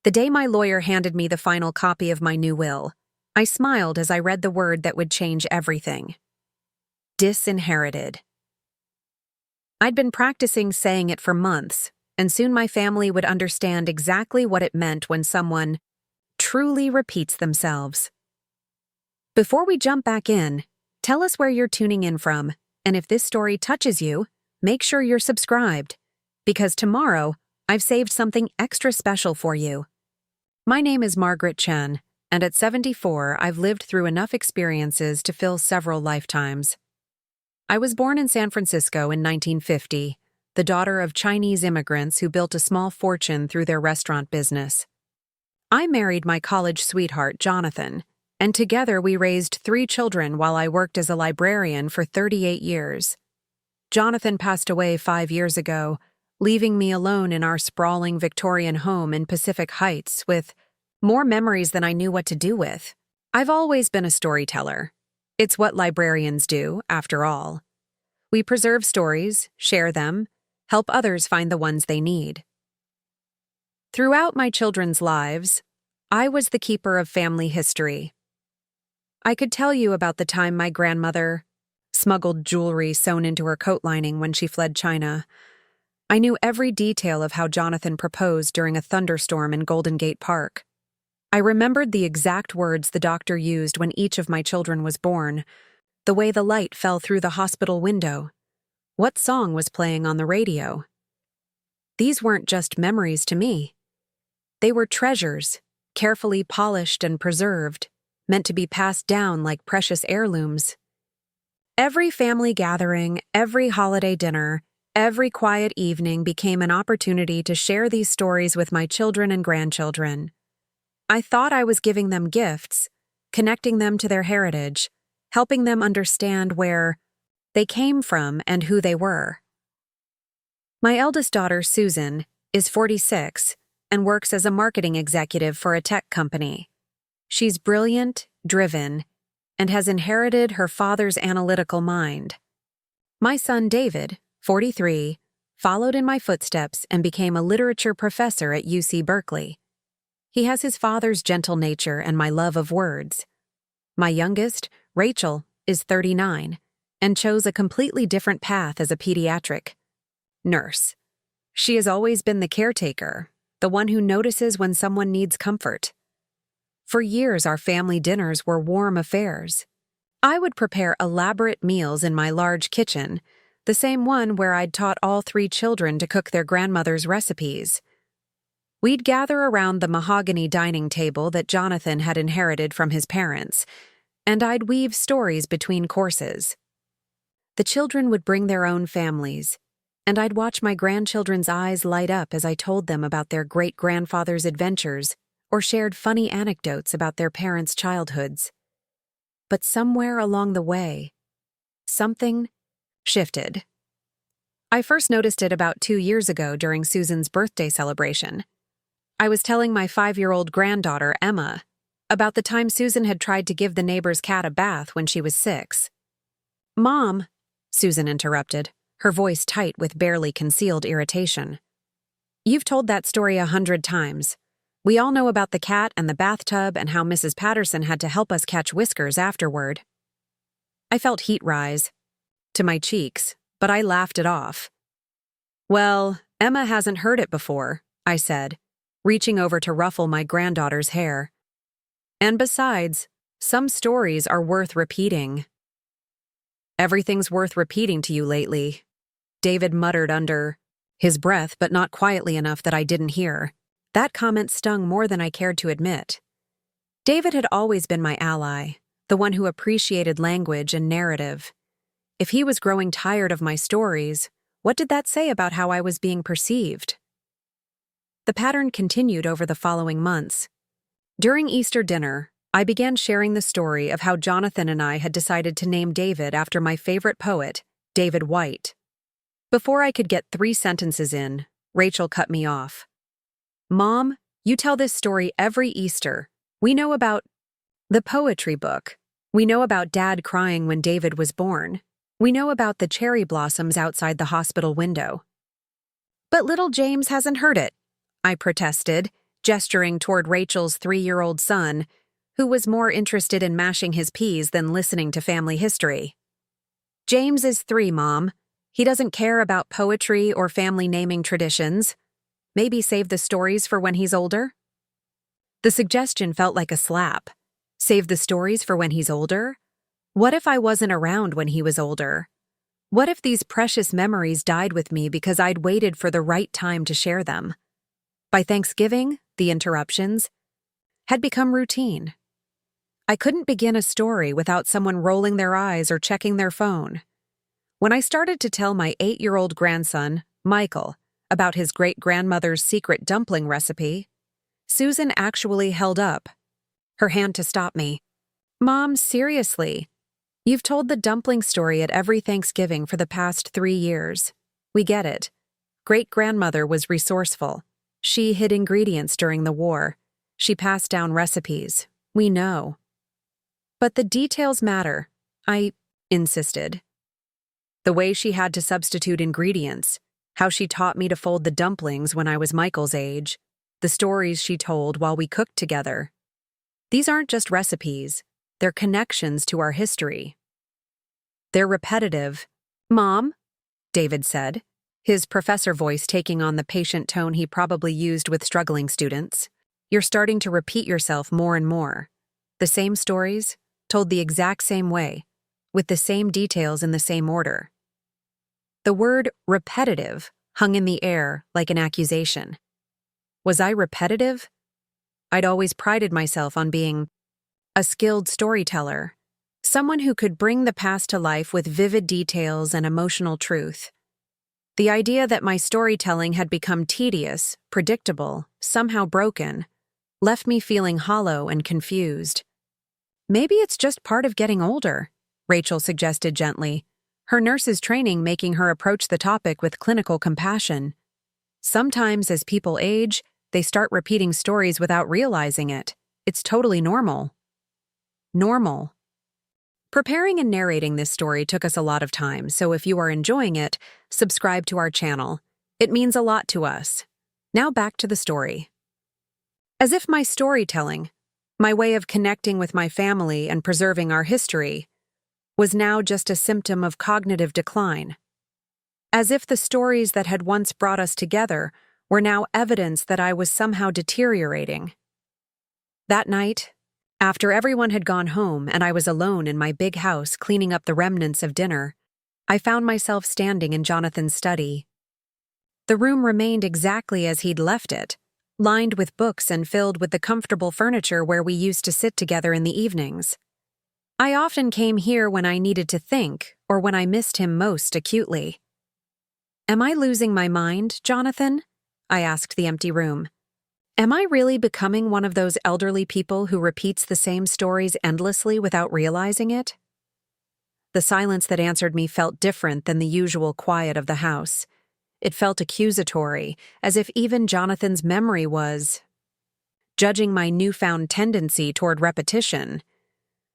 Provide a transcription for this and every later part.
The day my lawyer handed me the final copy of my new will, I smiled as I read the word that would change everything. Disinherited. I'd been practicing saying it for months, and soon my family would understand exactly what it meant when someone truly repeats themselves. Before we jump back in, tell us where you're tuning in from, and if this story touches you, make sure you're subscribed, because tomorrow I've saved something extra special for you. My name is Margaret Chen, and at 74, I've lived through enough experiences to fill several lifetimes. I was born in San Francisco in 1950, the daughter of Chinese immigrants who built a small fortune through their restaurant business. I married my college sweetheart, Jonathan, and together we raised 3 children while I worked as a librarian for 38 years. Jonathan passed away 5 years ago, leaving me alone in our sprawling Victorian home in Pacific Heights with more memories than I knew what to do with. I've always been a storyteller. It's what librarians do, after all. We preserve stories, share them, help others find the ones they need. Throughout my children's lives, I was the keeper of family history. I could tell you about the time my grandmother smuggled jewelry sewn into her coat lining when she fled China. I knew every detail of how Jonathan proposed during a thunderstorm in Golden Gate Park. I remembered the exact words the doctor used when each of my children was born, the way the light fell through the hospital window, what song was playing on the radio. These weren't just memories to me. They were treasures, carefully polished and preserved, meant to be passed down like precious heirlooms. Every family gathering, every holiday dinner, every quiet evening became an opportunity to share these stories with my children and grandchildren. I thought I was giving them gifts, connecting them to their heritage, helping them understand where they came from and who they were. My eldest daughter, Susan, is 46 and works as a marketing executive for a tech company. She's brilliant, driven, and has inherited her father's analytical mind. My son, David, 43, followed in my footsteps and became a literature professor at UC Berkeley. He has his father's gentle nature and my love of words. My youngest, Rachel, is 39 and chose a completely different path as a pediatric nurse. She has always been the caretaker, the one who notices when someone needs comfort. For years, our family dinners were warm affairs. I would prepare elaborate meals in my large kitchen, the same one where I'd taught all 3 children to cook their grandmother's recipes. We'd gather around the mahogany dining table that Jonathan had inherited from his parents, and I'd weave stories between courses. The children would bring their own families, and I'd watch my grandchildren's eyes light up as I told them about their great-grandfather's adventures or shared funny anecdotes about their parents' childhoods. But somewhere along the way, something shifted. I first noticed it about 2 years ago during Susan's birthday celebration. I was telling my 5-year-old granddaughter, Emma, about the time Susan had tried to give the neighbor's cat a bath when she was 6. "Mom," Susan interrupted, her voice tight with barely concealed irritation. "You've told that story 100 times. We all know about the cat and the bathtub and how Mrs. Patterson had to help us catch Whiskers afterward." I felt heat rise to my cheeks, but I laughed it off. "Well, Emma hasn't heard it before," I said, reaching over to ruffle my granddaughter's hair. "And besides, some stories are worth repeating." "Everything's worth repeating to you lately," David muttered under his breath, but not quietly enough that I didn't hear. That comment stung more than I cared to admit. David had always been my ally, the one who appreciated language and narrative. If he was growing tired of my stories, what did that say about how I was being perceived? The pattern continued over the following months. During Easter dinner, I began sharing the story of how Jonathan and I had decided to name David after my favorite poet, David Whyte. Before I could get 3 sentences in, Rachel cut me off. "Mom, you tell this story every Easter. We know about the poetry book. We know about Dad crying when David was born. We know about the cherry blossoms outside the hospital window." "But little James hasn't heard it," I protested, gesturing toward Rachel's 3-year-old son, who was more interested in mashing his peas than listening to family history. James is 3, Mom. He doesn't care about poetry or family naming traditions. Maybe save the stories for when he's older? The suggestion felt like a slap. Save the stories for when he's older? What if I wasn't around when he was older? What if these precious memories died with me because I'd waited for the right time to share them? By Thanksgiving, the interruptions had become routine. I couldn't begin a story without someone rolling their eyes or checking their phone. When I started to tell my 8-year-old grandson, Michael, about his great-grandmother's secret dumpling recipe, Susan actually held up her hand to stop me. Mom, seriously, you've told the dumpling story at every Thanksgiving for the past 3 years. We get it. Great-grandmother was resourceful. She hid ingredients during the war. She passed down recipes. We know. But the details matter, I insisted. The way she had to substitute ingredients, how she taught me to fold the dumplings when I was Michael's age, the stories she told while we cooked together. These aren't just recipes, they're connections to our history. They're repetitive. Mom, David said, his professor voice taking on the patient tone he probably used with struggling students. You're starting to repeat yourself more and more. The same stories, told the exact same way, with the same details in the same order. The word repetitive hung in the air like an accusation. Was I repetitive? I'd always prided myself on being a skilled storyteller, someone who could bring the past to life with vivid details and emotional truth. The idea that my storytelling had become tedious, predictable, somehow broken, left me feeling hollow and confused. Maybe it's just part of getting older, Rachel suggested gently, her nurse's training making her approach the topic with clinical compassion. Sometimes as people age, they start repeating stories without realizing it. It's totally normal. Normal. Preparing and narrating this story took us a lot of time, so if you are enjoying it, subscribe to our channel. It means a lot to us. Now back to the story. As if my storytelling, my way of connecting with my family and preserving our history, was now just a symptom of cognitive decline. As if the stories that had once brought us together were now evidence that I was somehow deteriorating. That night, after everyone had gone home and I was alone in my big house cleaning up the remnants of dinner, I found myself standing in Jonathan's study. The room remained exactly as he'd left it, lined with books and filled with the comfortable furniture where we used to sit together in the evenings. I often came here when I needed to think or when I missed him most acutely. Am I losing my mind, Jonathan? I asked the empty room. Am I really becoming one of those elderly people who repeats the same stories endlessly without realizing it? The silence that answered me felt different than the usual quiet of the house. It felt accusatory, as if even Jonathan's memory was judging my newfound tendency toward repetition.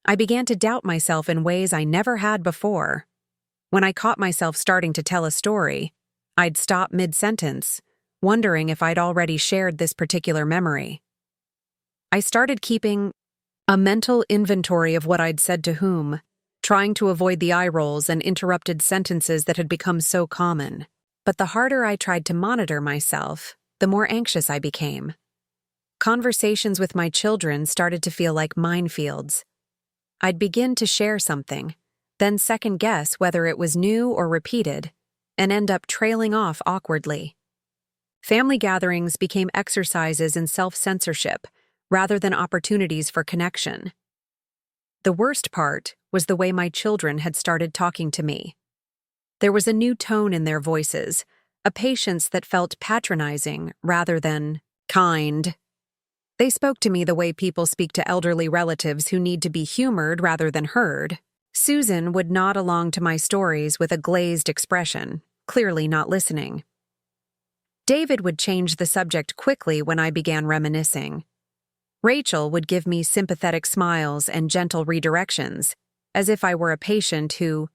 I began to doubt myself in ways I never had before. When I caught myself starting to tell a story, I'd stop mid-sentence, wondering if I'd already shared this particular memory. I started keeping a mental inventory of what I'd said to whom, trying to avoid the eye rolls and interrupted sentences that had become so common. But the harder I tried to monitor myself, the more anxious I became. Conversations with my children started to feel like minefields. I'd begin to share something, then second-guess whether it was new or repeated, and end up trailing off awkwardly. Family gatherings became exercises in self-censorship rather than opportunities for connection. The worst part was the way my children had started talking to me. There was a new tone in their voices, a patience that felt patronizing rather than kind. They spoke to me the way people speak to elderly relatives who need to be humored rather than heard. Susan would nod along to my stories with a glazed expression, clearly not listening. David would change the subject quickly when I began reminiscing. Rachel would give me sympathetic smiles and gentle redirections, as if I were a patient who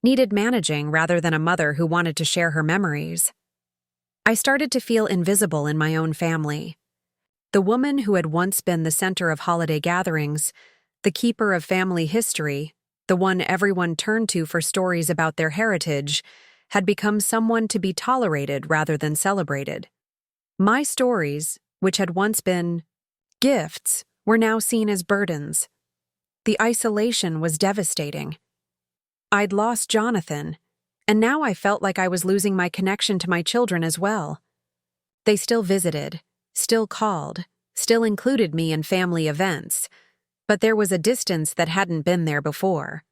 needed managing rather than a mother who wanted to share her memories. I started to feel invisible in my own family. The woman who had once been the center of holiday gatherings, the keeper of family history, the one everyone turned to for stories about their heritage, had become someone to be tolerated rather than celebrated. My stories, which had once been gifts, were now seen as burdens. The isolation was devastating. I'd lost Jonathan, and now I felt like I was losing my connection to my children as well. They still visited, still called, still included me in family events, but there was a distance that hadn't been there before.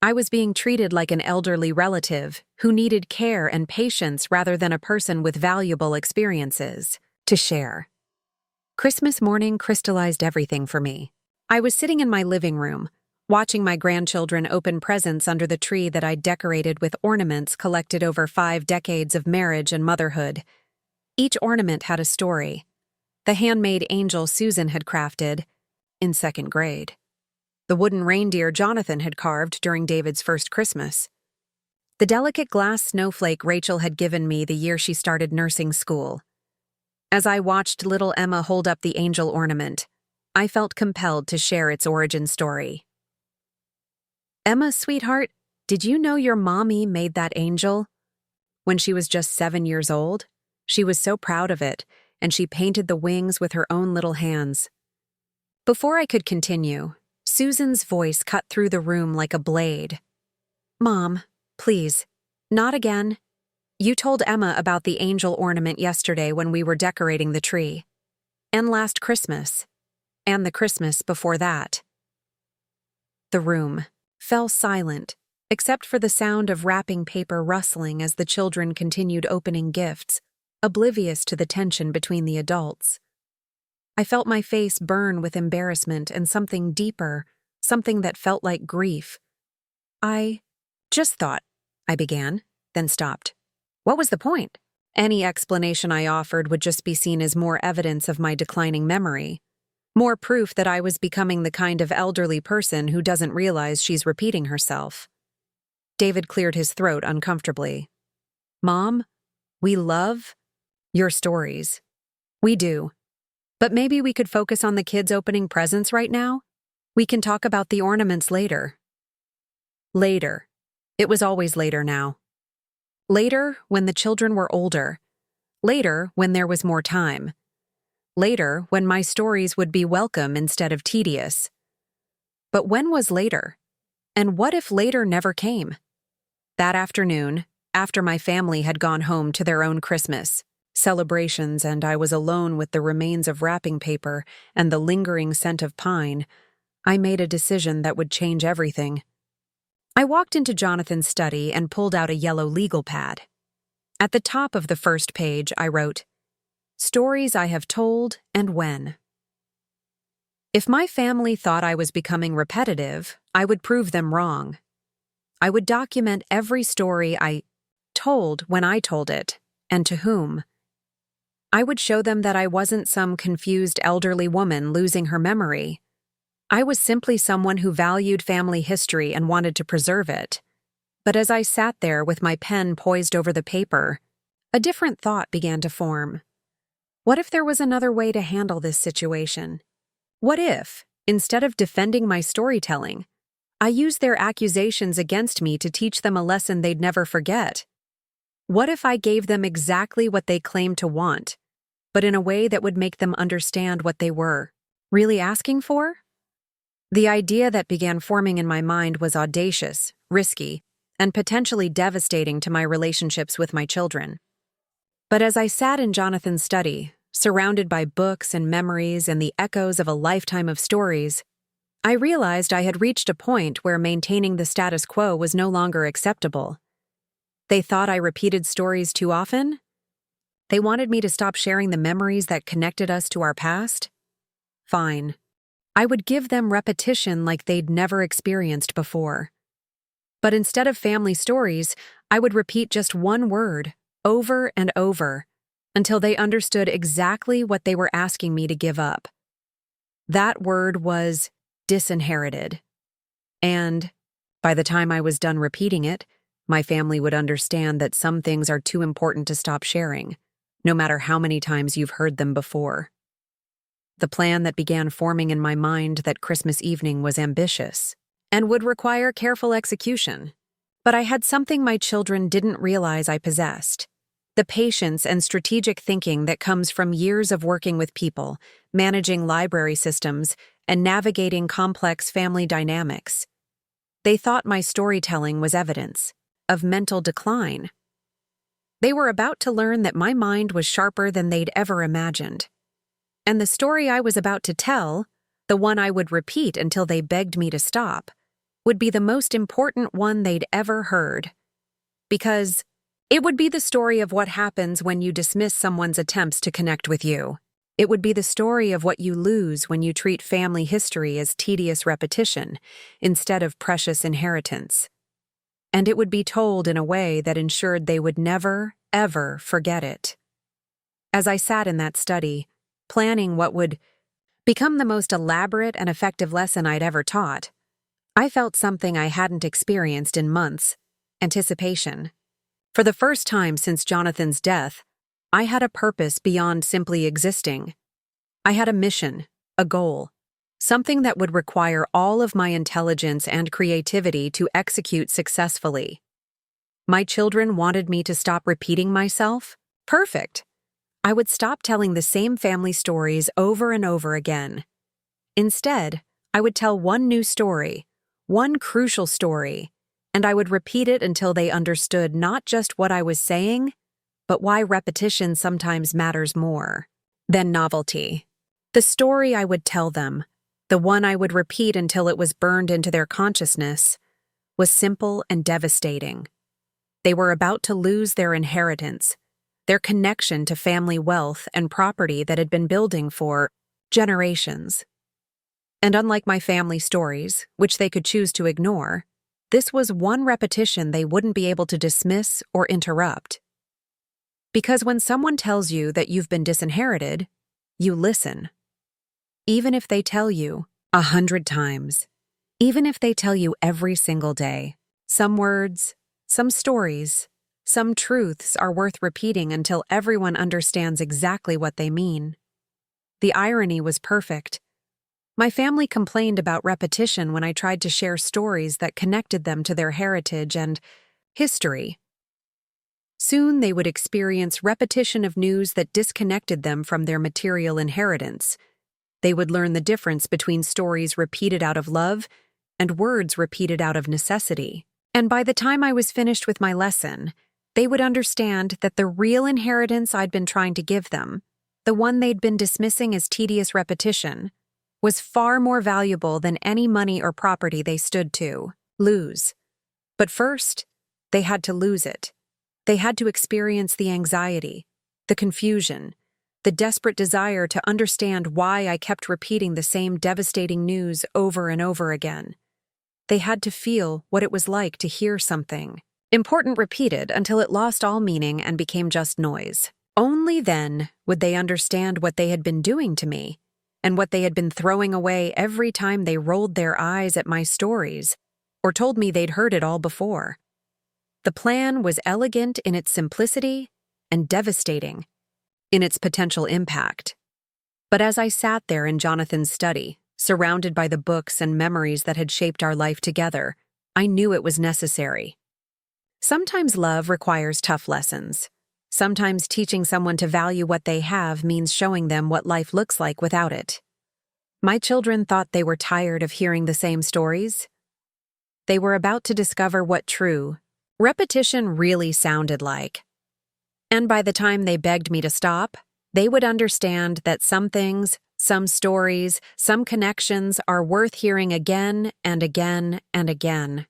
I was being treated like an elderly relative who needed care and patience rather than a person with valuable experiences to share. Christmas morning crystallized everything for me. I was sitting in my living room, watching my grandchildren open presents under the tree that I'd decorated with ornaments collected over 5 decades of marriage and motherhood. Each ornament had a story. The handmade angel Susan had crafted in 2nd grade. The wooden reindeer Jonathan had carved during David's first Christmas. The delicate glass snowflake Rachel had given me the year she started nursing school. As I watched little Emma hold up the angel ornament, I felt compelled to share its origin story. Emma, sweetheart, did you know your mommy made that angel? When she was just 7 years old, she was so proud of it, and she painted the wings with her own little hands. Before I could continue, Susan's voice cut through the room like a blade. Mom, please, not again. You told Emma about the angel ornament yesterday when we were decorating the tree. And last Christmas. And the Christmas before that. The room fell silent, except for the sound of wrapping paper rustling as the children continued opening gifts, oblivious to the tension between the adults. I felt my face burn with embarrassment and something deeper, something that felt like grief. I just thought, I began, then stopped. What was the point? Any explanation I offered would just be seen as more evidence of my declining memory, more proof that I was becoming the kind of elderly person who doesn't realize she's repeating herself. David cleared his throat uncomfortably. Mom, we love your stories. We do. But maybe we could focus on the kids opening presents right now? We can talk about the ornaments later. Later. It was always later now. Later, when the children were older. Later, when there was more time. Later, when my stories would be welcome instead of tedious. But when was later? And what if later never came? That afternoon, after my family had gone home to their own Christmas celebrations and I was alone with the remains of wrapping paper and the lingering scent of pine, I made a decision that would change everything. I walked into Jonathan's study and pulled out a yellow legal pad. At the top of the first page, I wrote, Stories I have told and when. If my family thought I was becoming repetitive, I would prove them wrong. I would document every story I told when I told it, and to whom. I would show them that I wasn't some confused elderly woman losing her memory. I was simply someone who valued family history and wanted to preserve it. But as I sat there with my pen poised over the paper, a different thought began to form. What if there was another way to handle this situation? What if, instead of defending my storytelling, I used their accusations against me to teach them a lesson they'd never forget? What if I gave them exactly what they claimed to want, but in a way that would make them understand what they were really asking for? The idea that began forming in my mind was audacious, risky, and potentially devastating to my relationships with my children. But as I sat in Jonathan's study, surrounded by books and memories and the echoes of a lifetime of stories, I realized I had reached a point where maintaining the status quo was no longer acceptable. They thought I repeated stories too often? They wanted me to stop sharing the memories that connected us to our past? Fine. I would give them repetition like they'd never experienced before. But instead of family stories, I would repeat just one word, over and over, until they understood exactly what they were asking me to give up. That word was disinherited. And, by the time I was done repeating it, my family would understand that some things are too important to stop sharing, no matter how many times you've heard them before. the plan that began forming in my mind that Christmas evening was ambitious and would require careful execution. But I had something my children didn't realize I possessed: the patience and strategic thinking that comes from years of working with people, managing library systems, and navigating complex family dynamics. They thought my storytelling was evidence of mental decline. They were about to learn that my mind was sharper than they'd ever imagined. And the story I was about to tell, the one I would repeat until they begged me to stop, would be the most important one they'd ever heard. Because it would be the story of what happens when you dismiss someone's attempts to connect with you. It would be the story of what you lose when you treat family history as tedious repetition instead of precious inheritance. And it would be told in a way that ensured they would never, ever forget it. As I sat in that study, planning what would become the most elaborate and effective lesson I'd ever taught, I felt something I hadn't experienced in months: anticipation. For the first time since Jonathan's death, I had a purpose beyond simply existing. I had a mission, a goal, something that would require all of my intelligence and creativity to execute successfully. My children wanted me to stop repeating myself? Perfect. I would stop telling the same family stories over and over again. Instead, I would tell one new story, one crucial story, and I would repeat it until they understood not just what I was saying, but why repetition sometimes matters more than novelty. The story I would tell them, the one I would repeat until it was burned into their consciousness, was simple and devastating. They were about to lose their inheritance, their connection to family wealth and property that had been building for generations. And unlike my family stories, which they could choose to ignore, this was one repetition they wouldn't be able to dismiss or interrupt. Because when someone tells you that you've been disinherited, you listen. Even if they tell you 100 times, even if they tell you every single day, some words, some stories, some truths are worth repeating until everyone understands exactly what they mean. The irony was perfect. My family complained about repetition when I tried to share stories that connected them to their heritage and history. Soon they would experience repetition of news that disconnected them from their material inheritance. They would learn the difference between stories repeated out of love and words repeated out of necessity. And by the time I was finished with my lesson, they would understand that the real inheritance I'd been trying to give them, the one they'd been dismissing as tedious repetition, was far more valuable than any money or property they stood to lose. But first, they had to lose it. They had to experience the anxiety, the confusion, the desperate desire to understand why I kept repeating the same devastating news over and over again. They had to feel what it was like to hear something important repeated until it lost all meaning and became just noise. Only then would they understand what they had been doing to me and what they had been throwing away every time they rolled their eyes at my stories or told me they'd heard it all before. The plan was elegant in its simplicity and devastating in its potential impact. But as I sat there in Jonathan's study, surrounded by the books and memories that had shaped our life together, I knew it was necessary. Sometimes love requires tough lessons. Sometimes teaching someone to value what they have means showing them what life looks like without it. My children thought they were tired of hearing the same stories. They were about to discover what true repetition really sounded like. And by the time they begged me to stop, they would understand that some things, some stories, some connections are worth hearing again and again and again.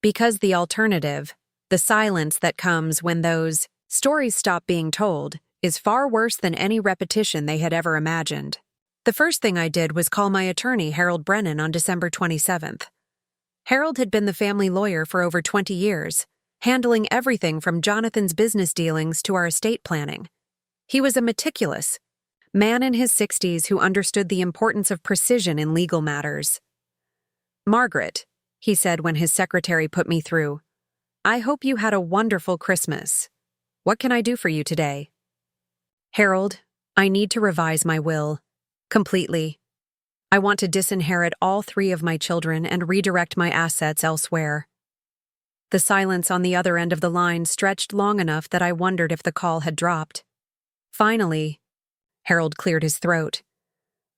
Because the alternative, the silence that comes when those stories stop being told, is far worse than any repetition they had ever imagined. The first thing I did was call my attorney, Harold Brennan, on December 27th. Harold had been the family lawyer for over 20 years, handling everything from Jonathan's business dealings to our estate planning. He was a meticulous man in his 60s who understood the importance of precision in legal matters. "Margaret," he said when his secretary put me through, "I hope you had a wonderful Christmas. What can I do for you today?" "Harold, I need to revise my will. Completely. I want to disinherit all three of my children and redirect my assets elsewhere. The silence on the other end of the line stretched long enough that I wondered if the call had dropped. Finally, Harold cleared his throat.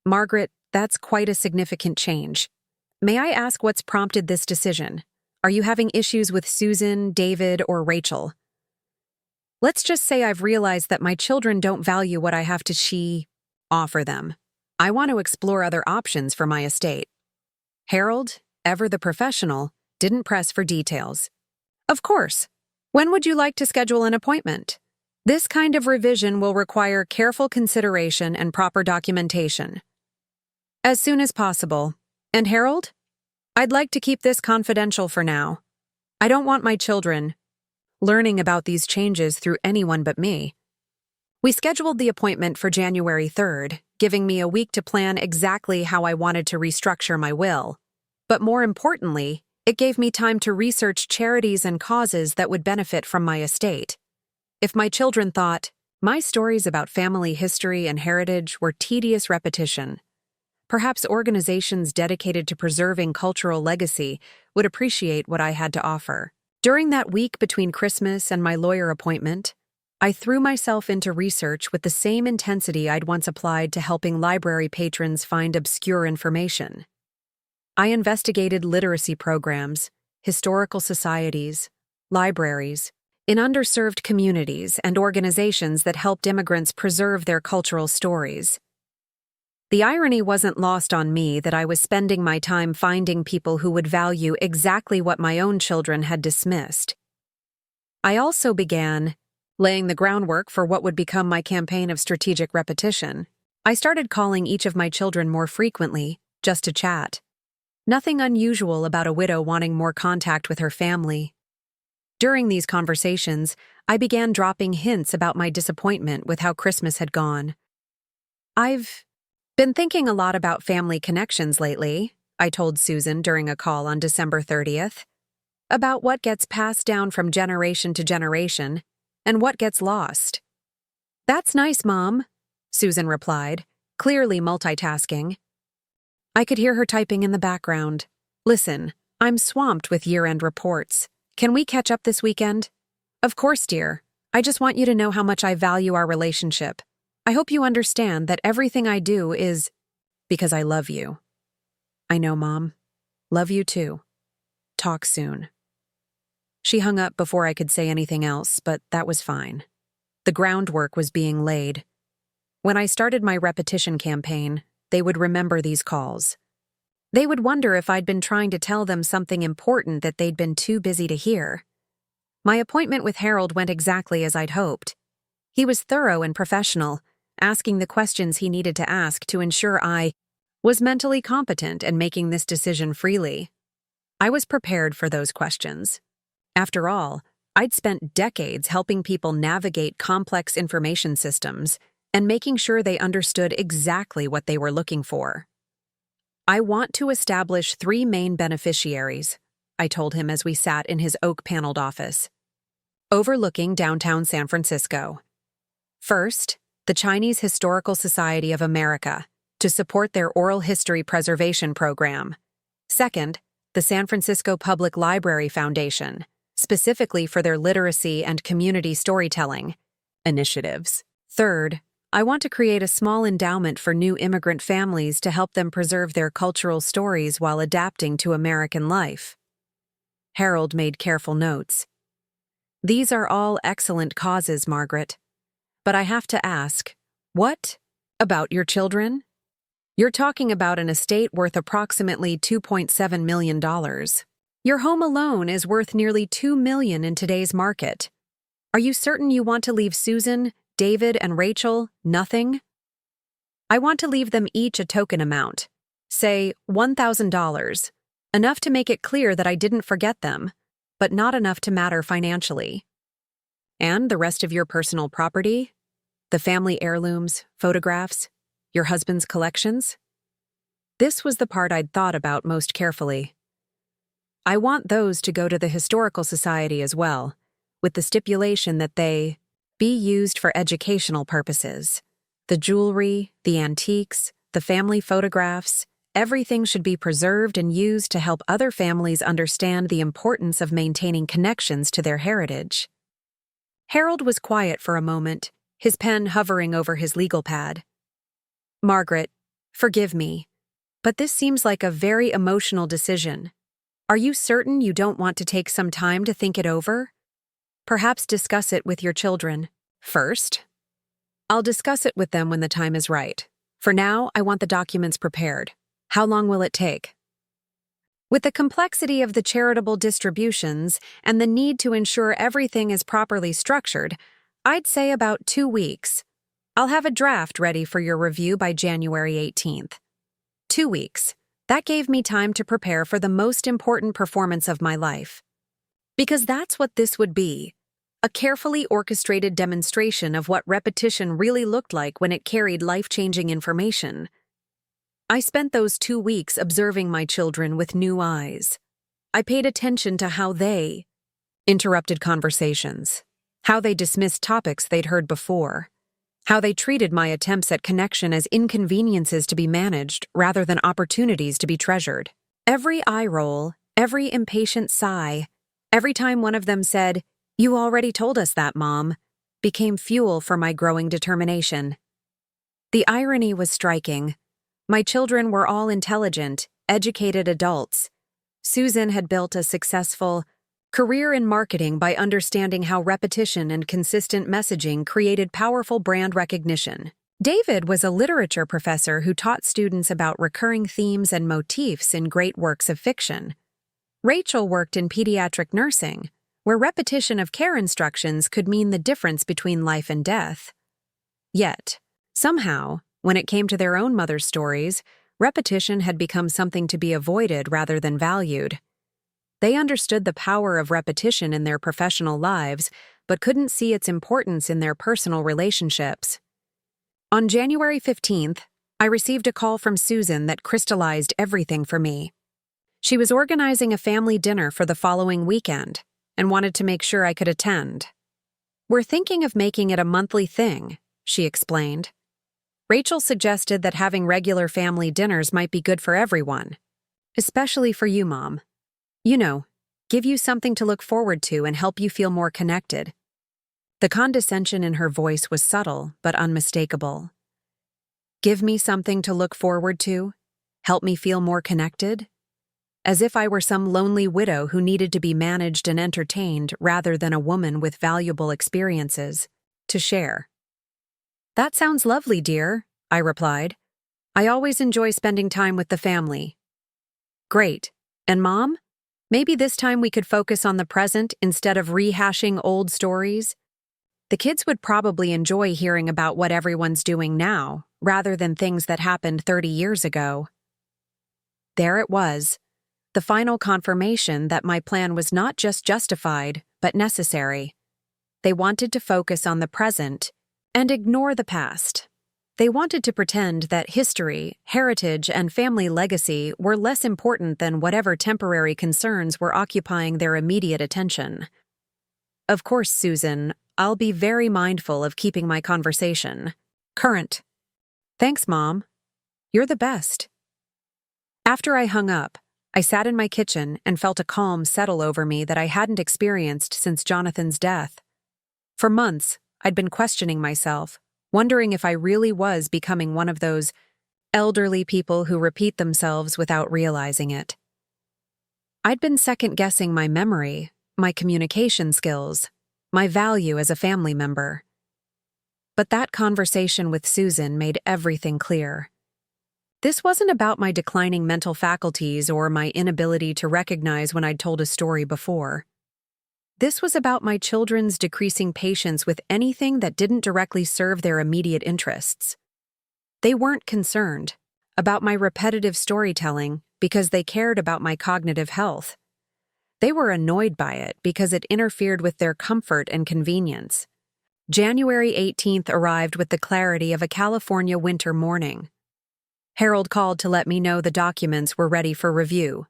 Margaret, that's quite a significant change. May I ask what's prompted this decision? Are you having issues with Susan, David, or Rachel? Let's just say I've realized that my children don't value what I have to offer them. I want to explore other options for my estate. Harold, ever the professional, didn't press for details. Of course. When would you like to schedule an appointment? This kind of revision will require careful consideration and proper documentation. As soon as possible. And Harold? I'd like to keep this confidential for now. I don't want my children learning about these changes through anyone but me. We scheduled the appointment for January 3rd, giving me a week to plan exactly how I wanted to restructure my will. But more importantly, it gave me time to research charities and causes that would benefit from my estate. If my children thought my stories about family history and heritage were tedious repetition, perhaps organizations dedicated to preserving cultural legacy would appreciate what I had to offer. During that week between Christmas and my lawyer appointment, I threw myself into research with the same intensity I'd once applied to helping library patrons find obscure information. I investigated literacy programs, historical societies, libraries, in underserved communities and organizations that helped immigrants preserve their cultural stories. The irony wasn't lost on me that I was spending my time finding people who would value exactly what my own children had dismissed. I also began laying the groundwork for what would become my campaign of strategic repetition. I started calling each of my children more frequently, just to chat. Nothing unusual about a widow wanting more contact with her family. During these conversations, I began dropping hints about my disappointment with how Christmas had gone. I've been thinking a lot about family connections lately, I told Susan during a call on December 30th. About what gets passed down from generation to generation and what gets lost. That's nice, Mom, Susan replied, clearly multitasking. I could hear her typing in the background. Listen, I'm swamped with year-end reports. Can we catch up this weekend? Of course, dear. I just want you to know how much I value our relationship. I hope you understand that everything I do is because I love you. I know, Mom. Love you too. Talk soon. She hung up before I could say anything else, but that was fine. The groundwork was being laid. When I started my repetition campaign, they would remember these calls. They would wonder if I'd been trying to tell them something important that they'd been too busy to hear. My appointment with Harold went exactly as I'd hoped. He was thorough and professional, asking the questions he needed to ask to ensure I was mentally competent and making this decision freely. I was prepared for those questions. After all, I'd spent decades helping people navigate complex information systems and making sure they understood exactly what they were looking for. I want to establish 3 main beneficiaries, I told him as we sat in his oak-paneled office, overlooking downtown San Francisco. First, the Chinese Historical Society of America, to support their oral history preservation program. Second, the San Francisco Public Library Foundation, specifically for their literacy and community storytelling initiatives. Third, I want to create a small endowment for new immigrant families to help them preserve their cultural stories while adapting to American life. Harold made careful notes. These are all excellent causes, Margaret. But I have to ask, what about your children? You're talking about an estate worth approximately $2.7 million. Your home alone is worth nearly $2 million in today's market. Are you certain you want to leave Susan, David, and Rachel nothing? I want to leave them each a token amount, say $1,000, enough to make it clear that I didn't forget them, but not enough to matter financially. And the rest of your personal property? The family heirlooms, photographs, your husband's collections? This was the part I'd thought about most carefully. I want those to go to the Historical Society as well, with the stipulation that they be used for educational purposes. The jewelry, the antiques, the family photographs, everything should be preserved and used to help other families understand the importance of maintaining connections to their heritage. Harold was quiet for a moment, his pen hovering over his legal pad. Margaret, forgive me, but this seems like a very emotional decision. Are you certain you don't want to take some time to think it over? Perhaps discuss it with your children first. I'll discuss it with them when the time is right. For now, I want the documents prepared. How long will it take? With the complexity of the charitable distributions and the need to ensure everything is properly structured, I'd say about 2 weeks. I'll have a draft ready for your review by January 18th. 2 weeks. That gave me time to prepare for the most important performance of my life. Because that's what this would be. A carefully orchestrated demonstration of what repetition really looked like when it carried life-changing information. I spent those 2 weeks observing my children with new eyes. I paid attention to how they interrupted conversations, how they dismissed topics they'd heard before, how they treated my attempts at connection as inconveniences to be managed rather than opportunities to be treasured. Every eye roll, every impatient sigh, every time one of them said, "You already told us that, Mom," became fuel for my growing determination. The irony was striking. My children were all intelligent, educated adults. Susan had built a successful career in marketing by understanding how repetition and consistent messaging created powerful brand recognition. David was a literature professor who taught students about recurring themes and motifs in great works of fiction. Rachel worked in pediatric nursing, where repetition of care instructions could mean the difference between life and death. Yet, somehow, when it came to their own mother's stories, repetition had become something to be avoided rather than valued. They understood the power of repetition in their professional lives, but couldn't see its importance in their personal relationships. On January 15th, I received a call from Susan that crystallized everything for me. She was organizing a family dinner for the following weekend and wanted to make sure I could attend. "We're thinking of making it a monthly thing," she explained. Rachel suggested that having regular family dinners might be good for everyone, especially for you, Mom. You know, give you something to look forward to and help you feel more connected. The condescension in her voice was subtle but unmistakable. Give me something to look forward to? Help me feel more connected? As if I were some lonely widow who needed to be managed and entertained rather than a woman with valuable experiences to share. "That sounds lovely, dear," I replied. "I always enjoy spending time with the family." "Great. And Mom? Maybe this time we could focus on the present instead of rehashing old stories? The kids would probably enjoy hearing about what everyone's doing now, rather than things that happened 30 years ago." There it was, the final confirmation that my plan was not just justified, but necessary. They wanted to focus on the present and ignore the past. They wanted to pretend that history, heritage, and family legacy were less important than whatever temporary concerns were occupying their immediate attention. Of course, Susan, I'll be very mindful of keeping my conversation current. Thanks, Mom. You're the best. After I hung up, I sat in my kitchen and felt a calm settle over me that I hadn't experienced since Jonathan's death. For months, I'd been questioning myself, wondering if I really was becoming one of those elderly people who repeat themselves without realizing it. I'd been second-guessing my memory, my communication skills, my value as a family member. But that conversation with Susan made everything clear. This wasn't about my declining mental faculties or my inability to recognize when I'd told a story before. This was about my children's decreasing patience with anything that didn't directly serve their immediate interests. They weren't concerned about my repetitive storytelling because they cared about my cognitive health. They were annoyed by it because it interfered with their comfort and convenience. January 18th arrived with the clarity of a California winter morning. Harold called to let me know the documents were ready for review.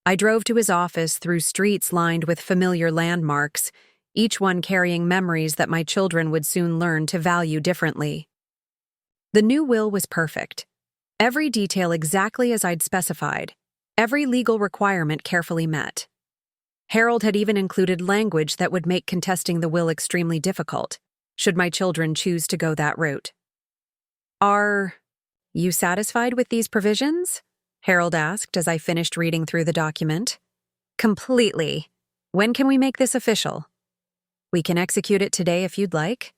I drove to his office through streets lined with familiar landmarks, each one carrying memories that my children would soon learn to value differently. The new will was perfect. Every detail exactly as I'd specified. Every legal requirement carefully met. Harold had even included language that would make contesting the will extremely difficult, should my children choose to go that route. Are you satisfied with these provisions? Harold asked as I finished reading through the document. Completely. When can we make this official? We can execute it today if you'd like.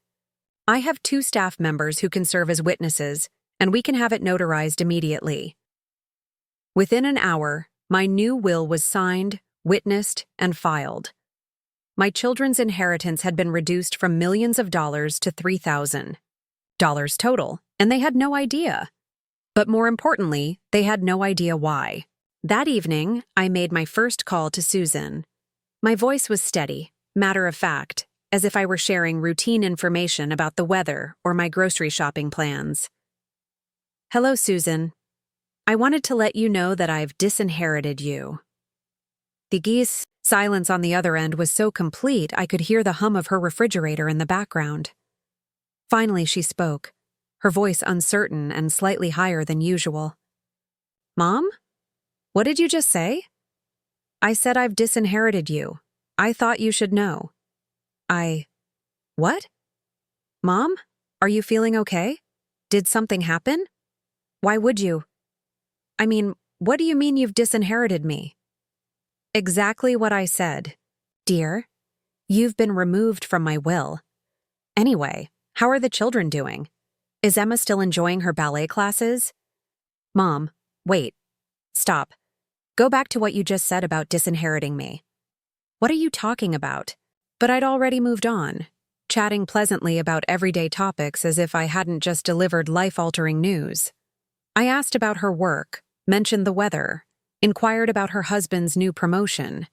I have 2 staff members who can serve as witnesses, and we can have it notarized immediately. Within an hour, my new will was signed, witnessed, and filed. My children's inheritance had been reduced from millions of dollars to $3,000 total, and they had no idea. But more importantly, they had no idea why. That evening, I made my first call to Susan. My voice was steady, matter of fact, as if I were sharing routine information about the weather or my grocery shopping plans. Hello, Susan. I wanted to let you know that I've disinherited you. The silence on the other end was so complete I could hear the hum of her refrigerator in the background. Finally, she spoke, her voice uncertain and slightly higher than usual. Mom? What did you just say? I said I've disinherited you. I thought you should know. What? Mom? Are you feeling okay? Did something happen? Why would you? I mean, what do you mean you've disinherited me? Exactly what I said. Dear, you've been removed from my will. Anyway, how are the children doing? Is Emma still enjoying her ballet classes? Mom, wait. Stop. Go back to what you just said about disinheriting me. What are you talking about? But I'd already moved on, chatting pleasantly about everyday topics as if I hadn't just delivered life-altering news. I asked about her work, mentioned the weather, inquired about her husband's new promotion.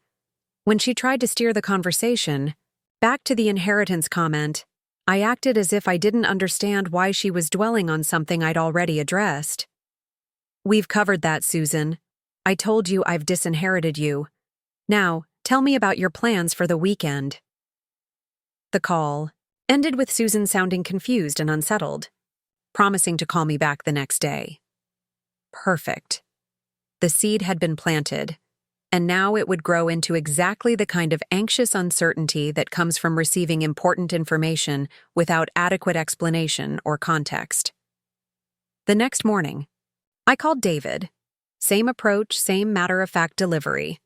When she tried to steer the conversation, back to the inheritance comment, I acted as if I didn't understand why she was dwelling on something I'd already addressed. We've covered that, Susan. I told you I've disinherited you. Now, tell me about your plans for the weekend. The call ended with Susan sounding confused and unsettled, promising to call me back the next day. Perfect. The seed had been planted, and now it would grow into exactly the kind of anxious uncertainty that comes from receiving important information without adequate explanation or context. The next morning, I called David. Same approach, same matter-of-fact delivery.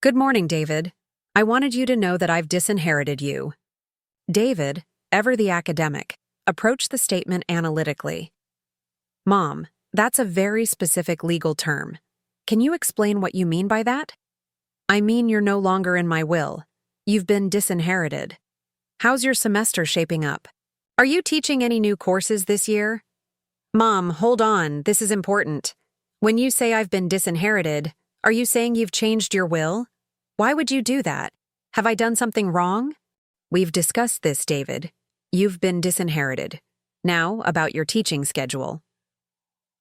Good morning, David. I wanted you to know that I've disinherited you. David, ever the academic, approached the statement analytically. Mom, that's a very specific legal term. Can you explain what you mean by that? I mean you're no longer in my will. You've been disinherited. How's your semester shaping up? Are you teaching any new courses this year? Mom, hold on, this is important. When you say I've been disinherited, are you saying you've changed your will? Why would you do that? Have I done something wrong? We've discussed this, David. You've been disinherited. Now, about your teaching schedule.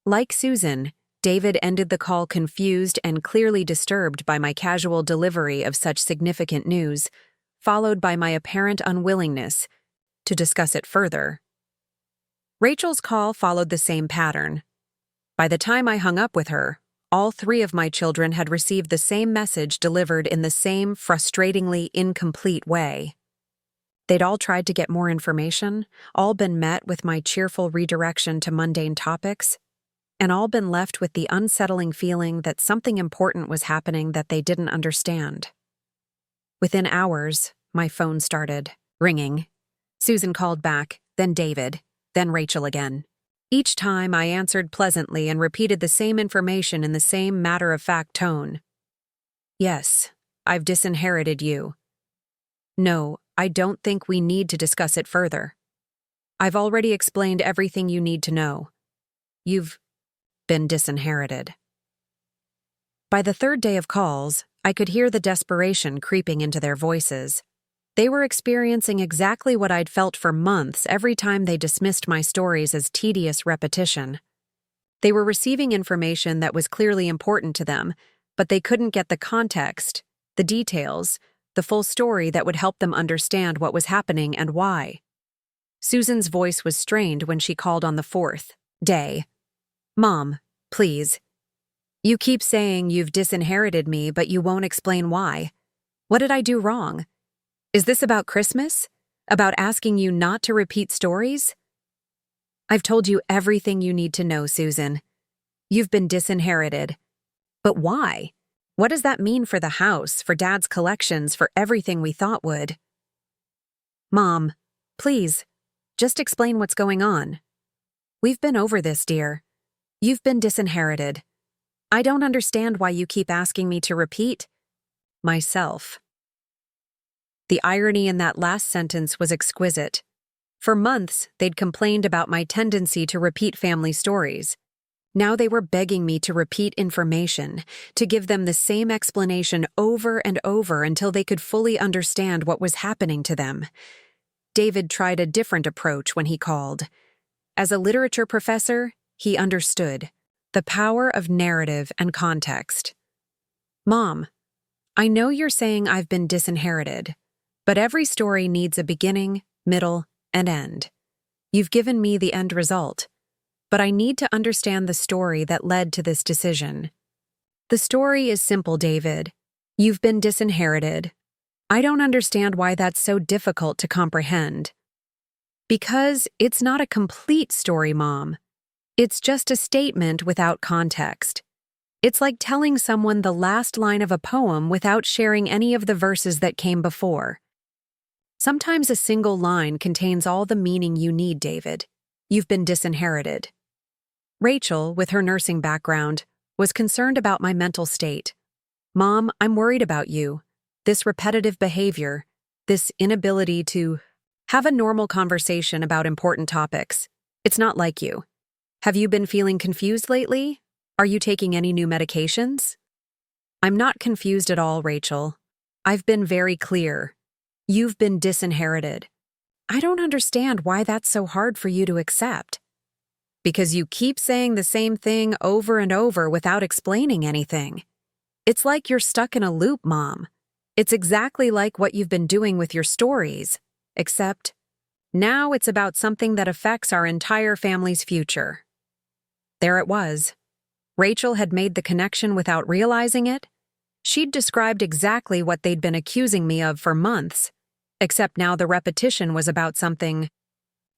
Like Susan, David ended the call confused and clearly disturbed by my casual delivery of such significant news, followed by my apparent unwillingness to discuss it further. Rachel's call followed the same pattern. By the time I hung up with her, all 3 of my children had received the same message delivered in the same frustratingly incomplete way. They'd all tried to get more information, all been met with my cheerful redirection to mundane topics, and all been left with the unsettling feeling that something important was happening that they didn't understand. Within hours, my phone started ringing. Susan called back, then David, then Rachel again. Each time I answered pleasantly and repeated the same information in the same matter-of-fact tone. Yes, I've disinherited you. No, I don't think we need to discuss it further. I've already explained everything you need to know. You've been disinherited. By the 3rd day of calls, I could hear the desperation creeping into their voices. They were experiencing exactly what I'd felt for months every time they dismissed my stories as tedious repetition. They were receiving information that was clearly important to them, but they couldn't get the context, the details, the full story that would help them understand what was happening and why. Susan's voice was strained when she called on the 4th day. Mom, please. You keep saying you've disinherited me, but you won't explain why. What did I do wrong? Is this about Christmas? About asking you not to repeat stories? I've told you everything you need to know, Susan. You've been disinherited. But why? What does that mean for the house, for Dad's collections, for everything we thought would? Mom, please, just explain what's going on. We've been over this, dear. You've been disinherited. I don't understand why you keep asking me to repeat myself. The irony in that last sentence was exquisite. For months, they'd complained about my tendency to repeat family stories. Now they were begging me to repeat information, to give them the same explanation over and over until they could fully understand what was happening to them. David tried a different approach when he called. As a literature professor, he understood the power of narrative and context. Mom, I know you're saying I've been disinherited, but every story needs a beginning, middle, and end. You've given me the end result, but I need to understand the story that led to this decision. The story is simple, David. You've been disinherited. I don't understand why that's so difficult to comprehend. Because it's not a complete story, Mom. It's just a statement without context. It's like telling someone the last line of a poem without sharing any of the verses that came before. Sometimes a single line contains all the meaning you need, David. You've been disinherited. Rachel, with her nursing background, was concerned about my mental state. Mom, I'm worried about you. This repetitive behavior, this inability to have a normal conversation about important topics. It's not like you. Have you been feeling confused lately? Are you taking any new medications? I'm not confused at all, Rachel. I've been very clear. You've been disinherited. I don't understand why that's so hard for you to accept. Because you keep saying the same thing over and over without explaining anything. It's like you're stuck in a loop, Mom. It's exactly like what you've been doing with your stories, except now it's about something that affects our entire family's future. There it was. Rachel had made the connection without realizing it. She'd described exactly what they'd been accusing me of for months, except now the repetition was about something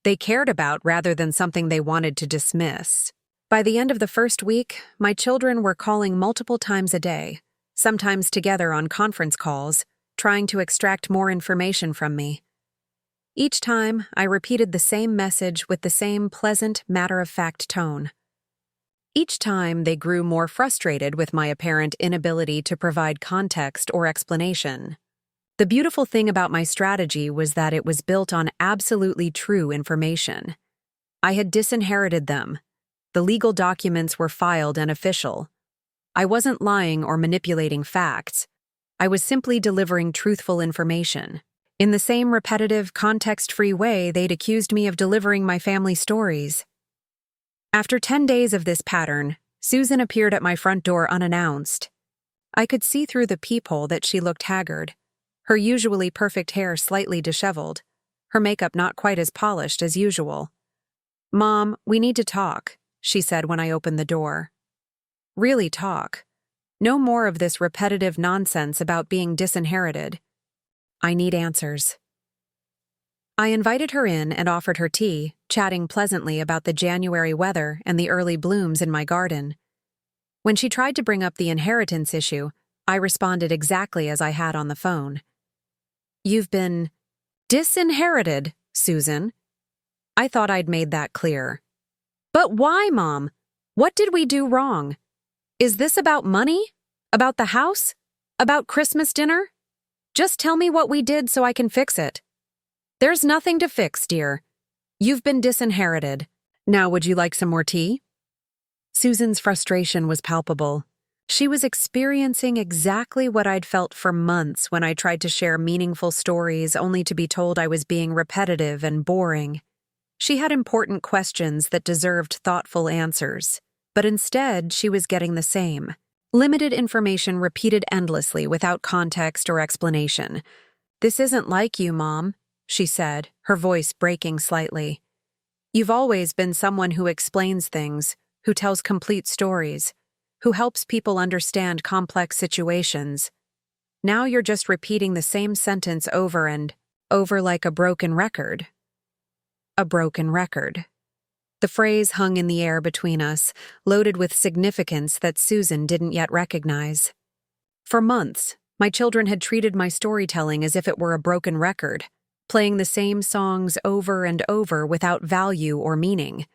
they cared about rather than something they wanted to dismiss. By the end of the first week, my children were calling multiple times a day, sometimes together on conference calls, trying to extract more information from me. Each time, I repeated the same message with the same pleasant, matter-of-fact tone. Each time, they grew more frustrated with my apparent inability to provide context or explanation. The beautiful thing about my strategy was that it was built on absolutely true information. I had disinherited them. The legal documents were filed and official. I wasn't lying or manipulating facts. I was simply delivering truthful information. In the same repetitive, context-free way they'd accused me of delivering my family stories. After 10 days of this pattern, Susan appeared at my front door unannounced. I could see through the peephole that she looked haggard, her usually perfect hair slightly disheveled, her makeup not quite as polished as usual. "Mom, we need to talk," she said when I opened the door. "Really talk. No more of this repetitive nonsense about being disinherited. I need answers." I invited her in and offered her tea, chatting pleasantly about the January weather and the early blooms in my garden. When she tried to bring up the inheritance issue, I responded exactly as I had on the phone. "You've been disinherited, Susan." I thought I'd made that clear. "But why, Mom? What did we do wrong? Is this about money? About the house? About Christmas dinner? Just tell me what we did so I can fix it." "There's nothing to fix, dear. You've been disinherited. Now would you like some more tea?" Susan's frustration was palpable. She was experiencing exactly what I'd felt for months when I tried to share meaningful stories only to be told I was being repetitive and boring. She had important questions that deserved thoughtful answers, but instead she was getting the same. Limited information repeated endlessly without context or explanation. "This isn't like you, Mom," she said, her voice breaking slightly. "You've always been someone who explains things, who tells complete stories, who helps people understand complex situations. Now you're just repeating the same sentence over and over like a broken record. A broken record. The phrase hung in the air between us, loaded with significance that Susan didn't yet recognize. For months, my children had treated my storytelling as if it were a broken record, playing the same songs over and over without value or meaning.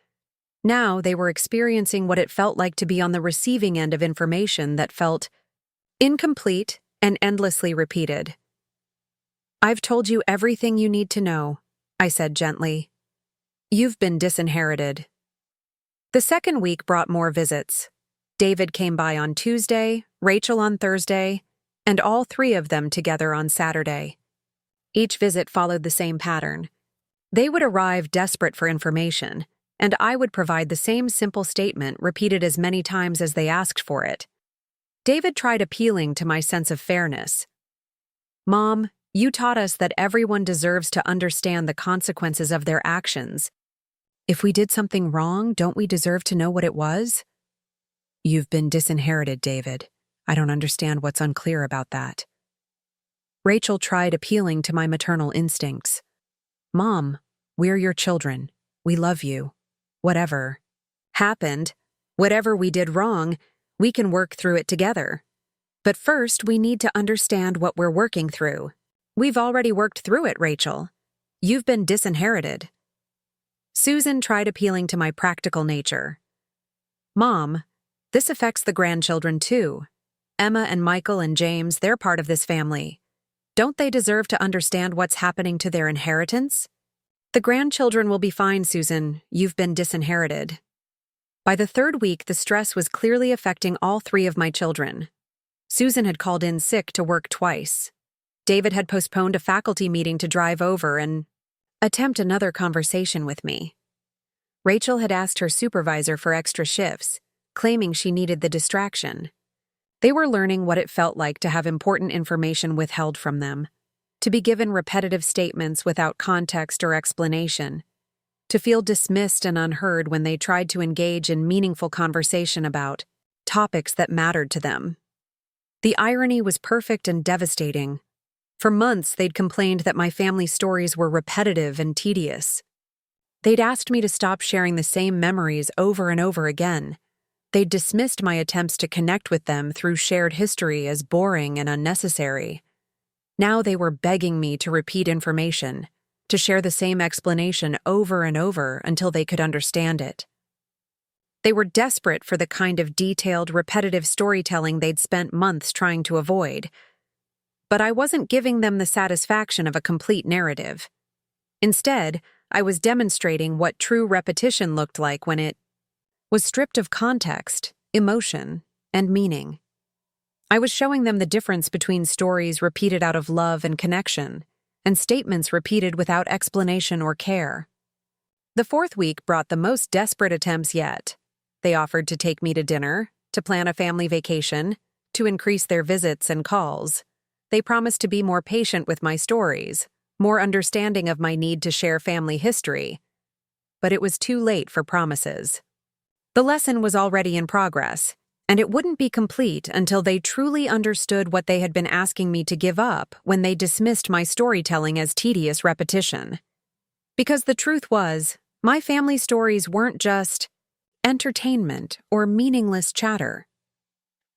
Now they were experiencing what it felt like to be on the receiving end of information that felt incomplete and endlessly repeated. "I've told you everything you need to know," I said gently. "You've been disinherited." The second week brought more visits. David came by on Tuesday, Rachel on Thursday, and all three of them together on Saturday. Each visit followed the same pattern. They would arrive desperate for information, and I would provide the same simple statement repeated as many times as they asked for it. David tried appealing to my sense of fairness. "Mom, you taught us that everyone deserves to understand the consequences of their actions. If we did something wrong, don't we deserve to know what it was?" "You've been disinherited, David. I don't understand what's unclear about that." Rachel tried appealing to my maternal instincts. "Mom, we're your children. We love you. Whatever happened, whatever we did wrong, we can work through it together. But first, we need to understand what we're working through. We've already worked through it, Rachel. You've been disinherited." Susan tried appealing to my practical nature. "Mom, this affects the grandchildren too. Emma and Michael and James, they're part of this family. Don't they deserve to understand what's happening to their inheritance?" "The grandchildren will be fine, Susan. You've been disinherited." By the third week, the stress was clearly affecting all three of my children. Susan had called in sick to work twice. David had postponed a faculty meeting to drive over and attempt another conversation with me. Rachel had asked her supervisor for extra shifts, claiming she needed the distraction. They were learning what it felt like to have important information withheld from them, to be given repetitive statements without context or explanation, to feel dismissed and unheard when they tried to engage in meaningful conversation about topics that mattered to them. The irony was perfect and devastating. For months, they'd complained that my family stories were repetitive and tedious. They'd asked me to stop sharing the same memories over and over again. They'd dismissed my attempts to connect with them through shared history as boring and unnecessary. Now they were begging me to repeat information, to share the same explanation over and over until they could understand it. They were desperate for the kind of detailed, repetitive storytelling they'd spent months trying to avoid. But I wasn't giving them the satisfaction of a complete narrative. Instead, I was demonstrating what true repetition looked like when it was stripped of context, emotion, and meaning. I was showing them the difference between stories repeated out of love and connection, and statements repeated without explanation or care. The fourth week brought the most desperate attempts yet. They offered to take me to dinner, to plan a family vacation, to increase their visits and calls. They promised to be more patient with my stories, more understanding of my need to share family history. But it was too late for promises. The lesson was already in progress, and it wouldn't be complete until they truly understood what they had been asking me to give up when they dismissed my storytelling as tedious repetition. Because the truth was, my family stories weren't just entertainment or meaningless chatter.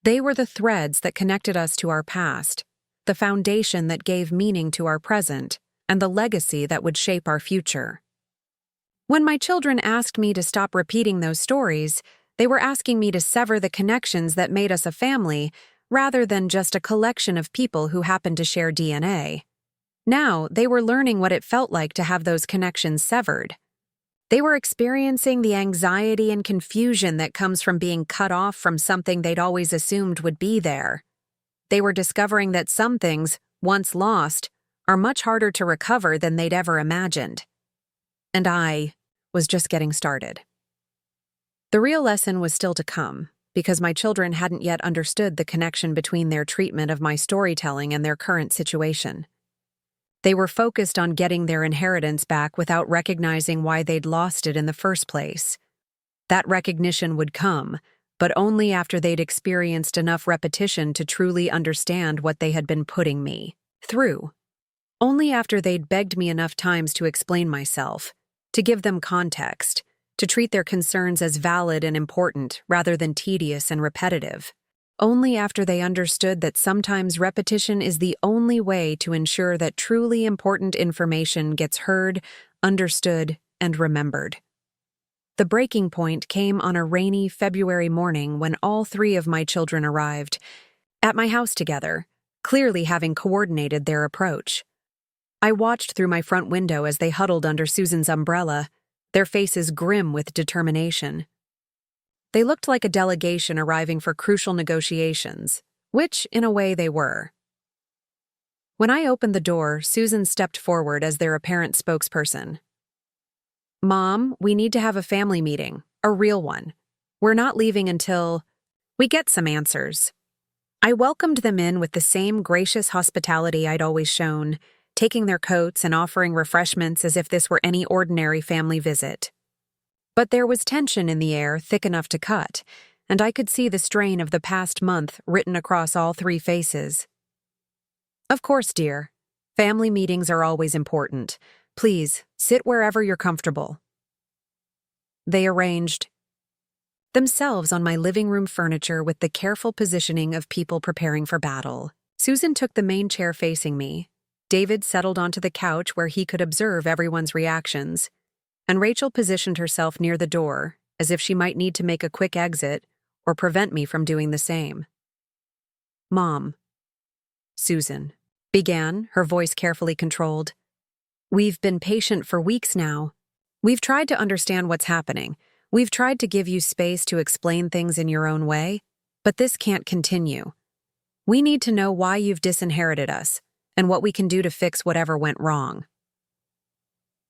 They were the threads that connected us to our past, the foundation that gave meaning to our present, and the legacy that would shape our future. When my children asked me to stop repeating those stories, they were asking me to sever the connections that made us a family rather than just a collection of people who happened to share DNA. Now, they were learning what it felt like to have those connections severed. They were experiencing the anxiety and confusion that comes from being cut off from something they'd always assumed would be there. They were discovering that some things, once lost, are much harder to recover than they'd ever imagined. And I was just getting started. The real lesson was still to come, because my children hadn't yet understood the connection between their treatment of my storytelling and their current situation. They were focused on getting their inheritance back without recognizing why they'd lost it in the first place. That recognition would come, but only after they'd experienced enough repetition to truly understand what they had been putting me through. Only after they'd begged me enough times to explain myself, to give them context, to treat their concerns as valid and important rather than tedious and repetitive. Only after they understood that sometimes repetition is the only way to ensure that truly important information gets heard, understood, and remembered. The breaking point came on a rainy February morning when all three of my children arrived, at my house together, clearly having coordinated their approach. I watched through my front window as they huddled under Susan's umbrella, their faces grim with determination. They looked like a delegation arriving for crucial negotiations, which, in a way, they were. When I opened the door, Susan stepped forward as their apparent spokesperson. "Mom, we need to have a family meeting, a real one. We're not leaving until we get some answers." I welcomed them in with the same gracious hospitality I'd always shown, taking their coats and offering refreshments as if this were any ordinary family visit. But there was tension in the air thick enough to cut, and I could see the strain of the past month written across all three faces. "Of course, dear. Family meetings are always important. Please, sit wherever you're comfortable." They arranged themselves on my living room furniture with the careful positioning of people preparing for battle. Susan took the main chair facing me. David settled onto the couch where he could observe everyone's reactions, and Rachel positioned herself near the door, as if she might need to make a quick exit or prevent me from doing the same. "Mom," Susan began, her voice carefully controlled. "We've been patient for weeks now. We've tried to understand what's happening. We've tried to give you space to explain things in your own way, but this can't continue. We need to know why you've disinherited us and what we can do to fix whatever went wrong."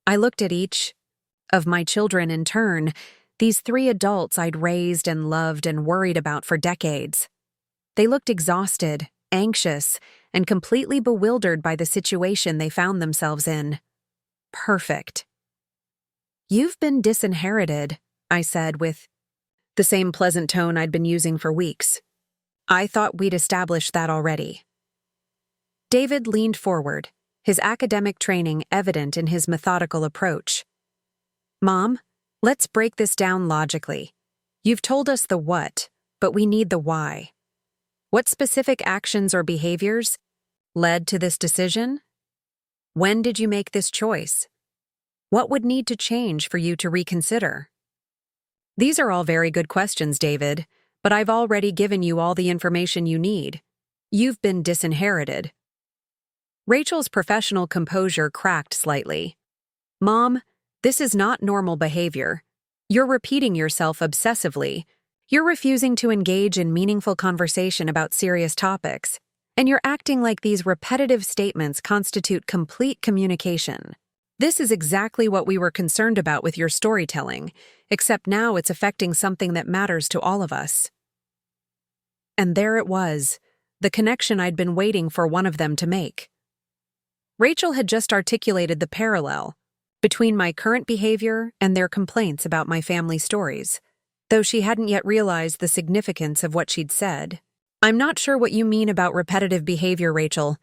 I looked at each of my children in turn, these three adults I'd raised and loved and worried about for decades. They looked exhausted, anxious, and completely bewildered by the situation they found themselves in. Perfect. "You've been disinherited," I said with the same pleasant tone I'd been using for weeks. "I thought we'd established that already." David leaned forward, his academic training evident in his methodical approach. "Mom, let's break this down logically. You've told us the what, but we need the why. What specific actions or behaviors led to this decision? When did you make this choice? What would need to change for you to reconsider?" These are all very good questions, David, but I've already given you all the information you need. You've been disinherited. Rachel's professional composure cracked slightly. "Mom, this is not normal behavior. You're repeating yourself obsessively. You're refusing to engage in meaningful conversation about serious topics, and you're acting like these repetitive statements constitute complete communication. This is exactly what we were concerned about with your storytelling, except now it's affecting something that matters to all of us." And there it was, the connection I'd been waiting for one of them to make. Rachel had just articulated the parallel between my current behavior and their complaints about my family stories, though she hadn't yet realized the significance of what she'd said. "I'm not sure what you mean about repetitive behavior, Rachel.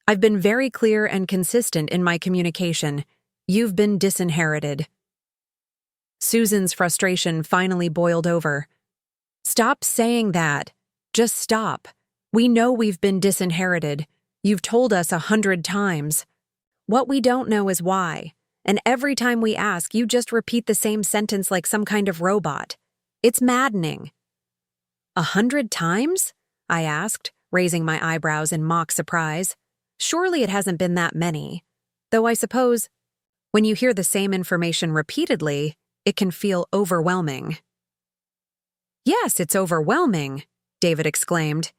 I've been very clear and consistent in my communication. You've been disinherited." Susan's frustration finally boiled over. "Stop saying that. Just stop. We know we've been disinherited. You've told us 100 times. What we don't know is why, and every time we ask, you just repeat the same sentence like some kind of robot. It's maddening." 100 times? I asked, raising my eyebrows in mock surprise. Surely it hasn't been that many. Though I suppose, when you hear the same information repeatedly, it can feel overwhelming. "Yes, it's overwhelming," David exclaimed.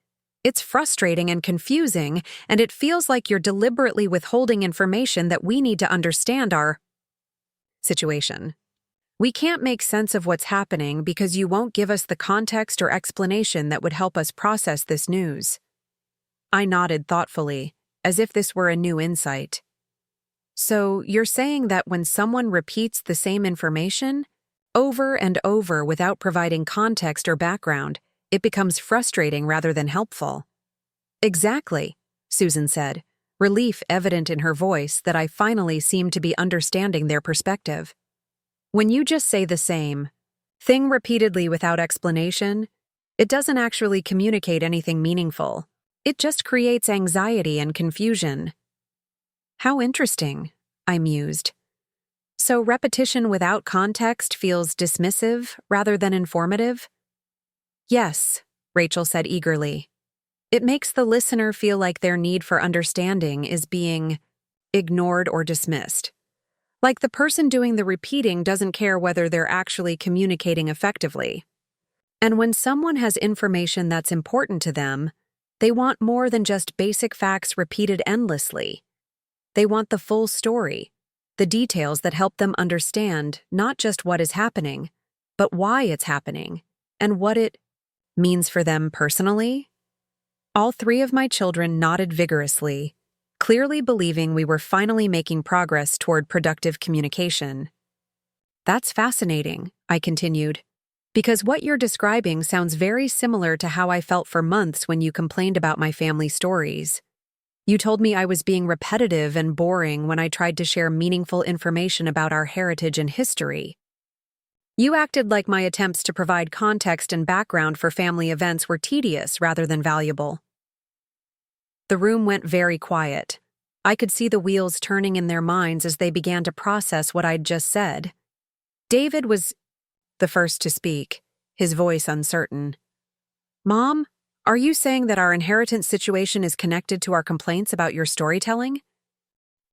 "It's frustrating and confusing, and it feels like you're deliberately withholding information that we need to understand our situation. We can't make sense of what's happening because you won't give us the context or explanation that would help us process this news." I nodded thoughtfully, as if this were a new insight. "So you're saying that when someone repeats the same information, over and over without providing context or background, it becomes frustrating rather than helpful. Exactly, Susan said, relief evident in her voice that I finally seemed to be understanding their perspective. When you just say the same thing repeatedly without explanation, it doesn't actually communicate anything meaningful. It just creates anxiety and confusion. How interesting, I mused. So repetition without context feels dismissive rather than informative? Yes, Rachel said eagerly. It makes the listener feel like their need for understanding is being ignored or dismissed. Like the person doing the repeating doesn't care whether they're actually communicating effectively. And when someone has information that's important to them, they want more than just basic facts repeated endlessly. They want the full story, the details that help them understand not just what is happening, but why it's happening, and what it means for them personally. All three of my children nodded vigorously, clearly believing we were finally making progress toward productive communication. That's fascinating, I continued, because what you're describing sounds very similar to how I felt for months when you complained about my family stories. You told me I was being repetitive and boring when I tried to share meaningful information about our heritage and history. You acted like my attempts to provide context and background for family events were tedious rather than valuable. The room went very quiet. I could see the wheels turning in their minds as they began to process what I'd just said. David was the first to speak, his voice uncertain. Mom, are you saying that our inheritance situation is connected to our complaints about your storytelling?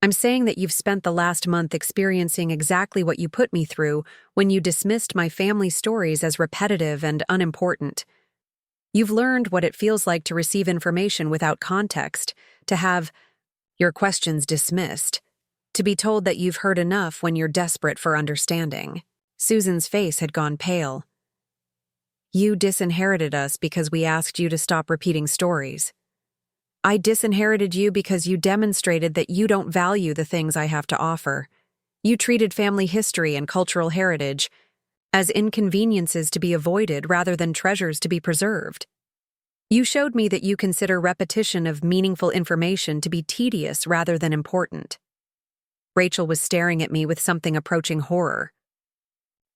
I'm saying that you've spent the last month experiencing exactly what you put me through when you dismissed my family stories as repetitive and unimportant. You've learned what it feels like to receive information without context, to have your questions dismissed, to be told that you've heard enough when you're desperate for understanding. Susan's face had gone pale. You disinherited us because we asked you to stop repeating stories. I disinherited you because you demonstrated that you don't value the things I have to offer. You treated family history and cultural heritage as inconveniences to be avoided rather than treasures to be preserved. You showed me that you consider repetition of meaningful information to be tedious rather than important. Rachel was staring at me with something approaching horror.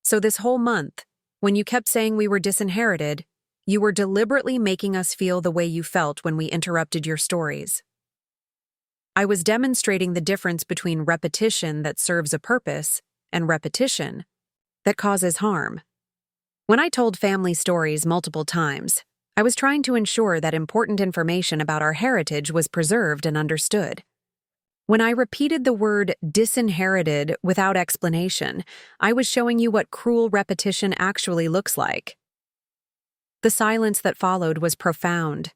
So this whole month, when you kept saying we were disinherited, you were deliberately making us feel the way you felt when we interrupted your stories. I was demonstrating the difference between repetition that serves a purpose and repetition that causes harm. When I told family stories multiple times, I was trying to ensure that important information about our heritage was preserved and understood. When I repeated the word disinherited without explanation, I was showing you what cruel repetition actually looks like. The silence that followed was profound.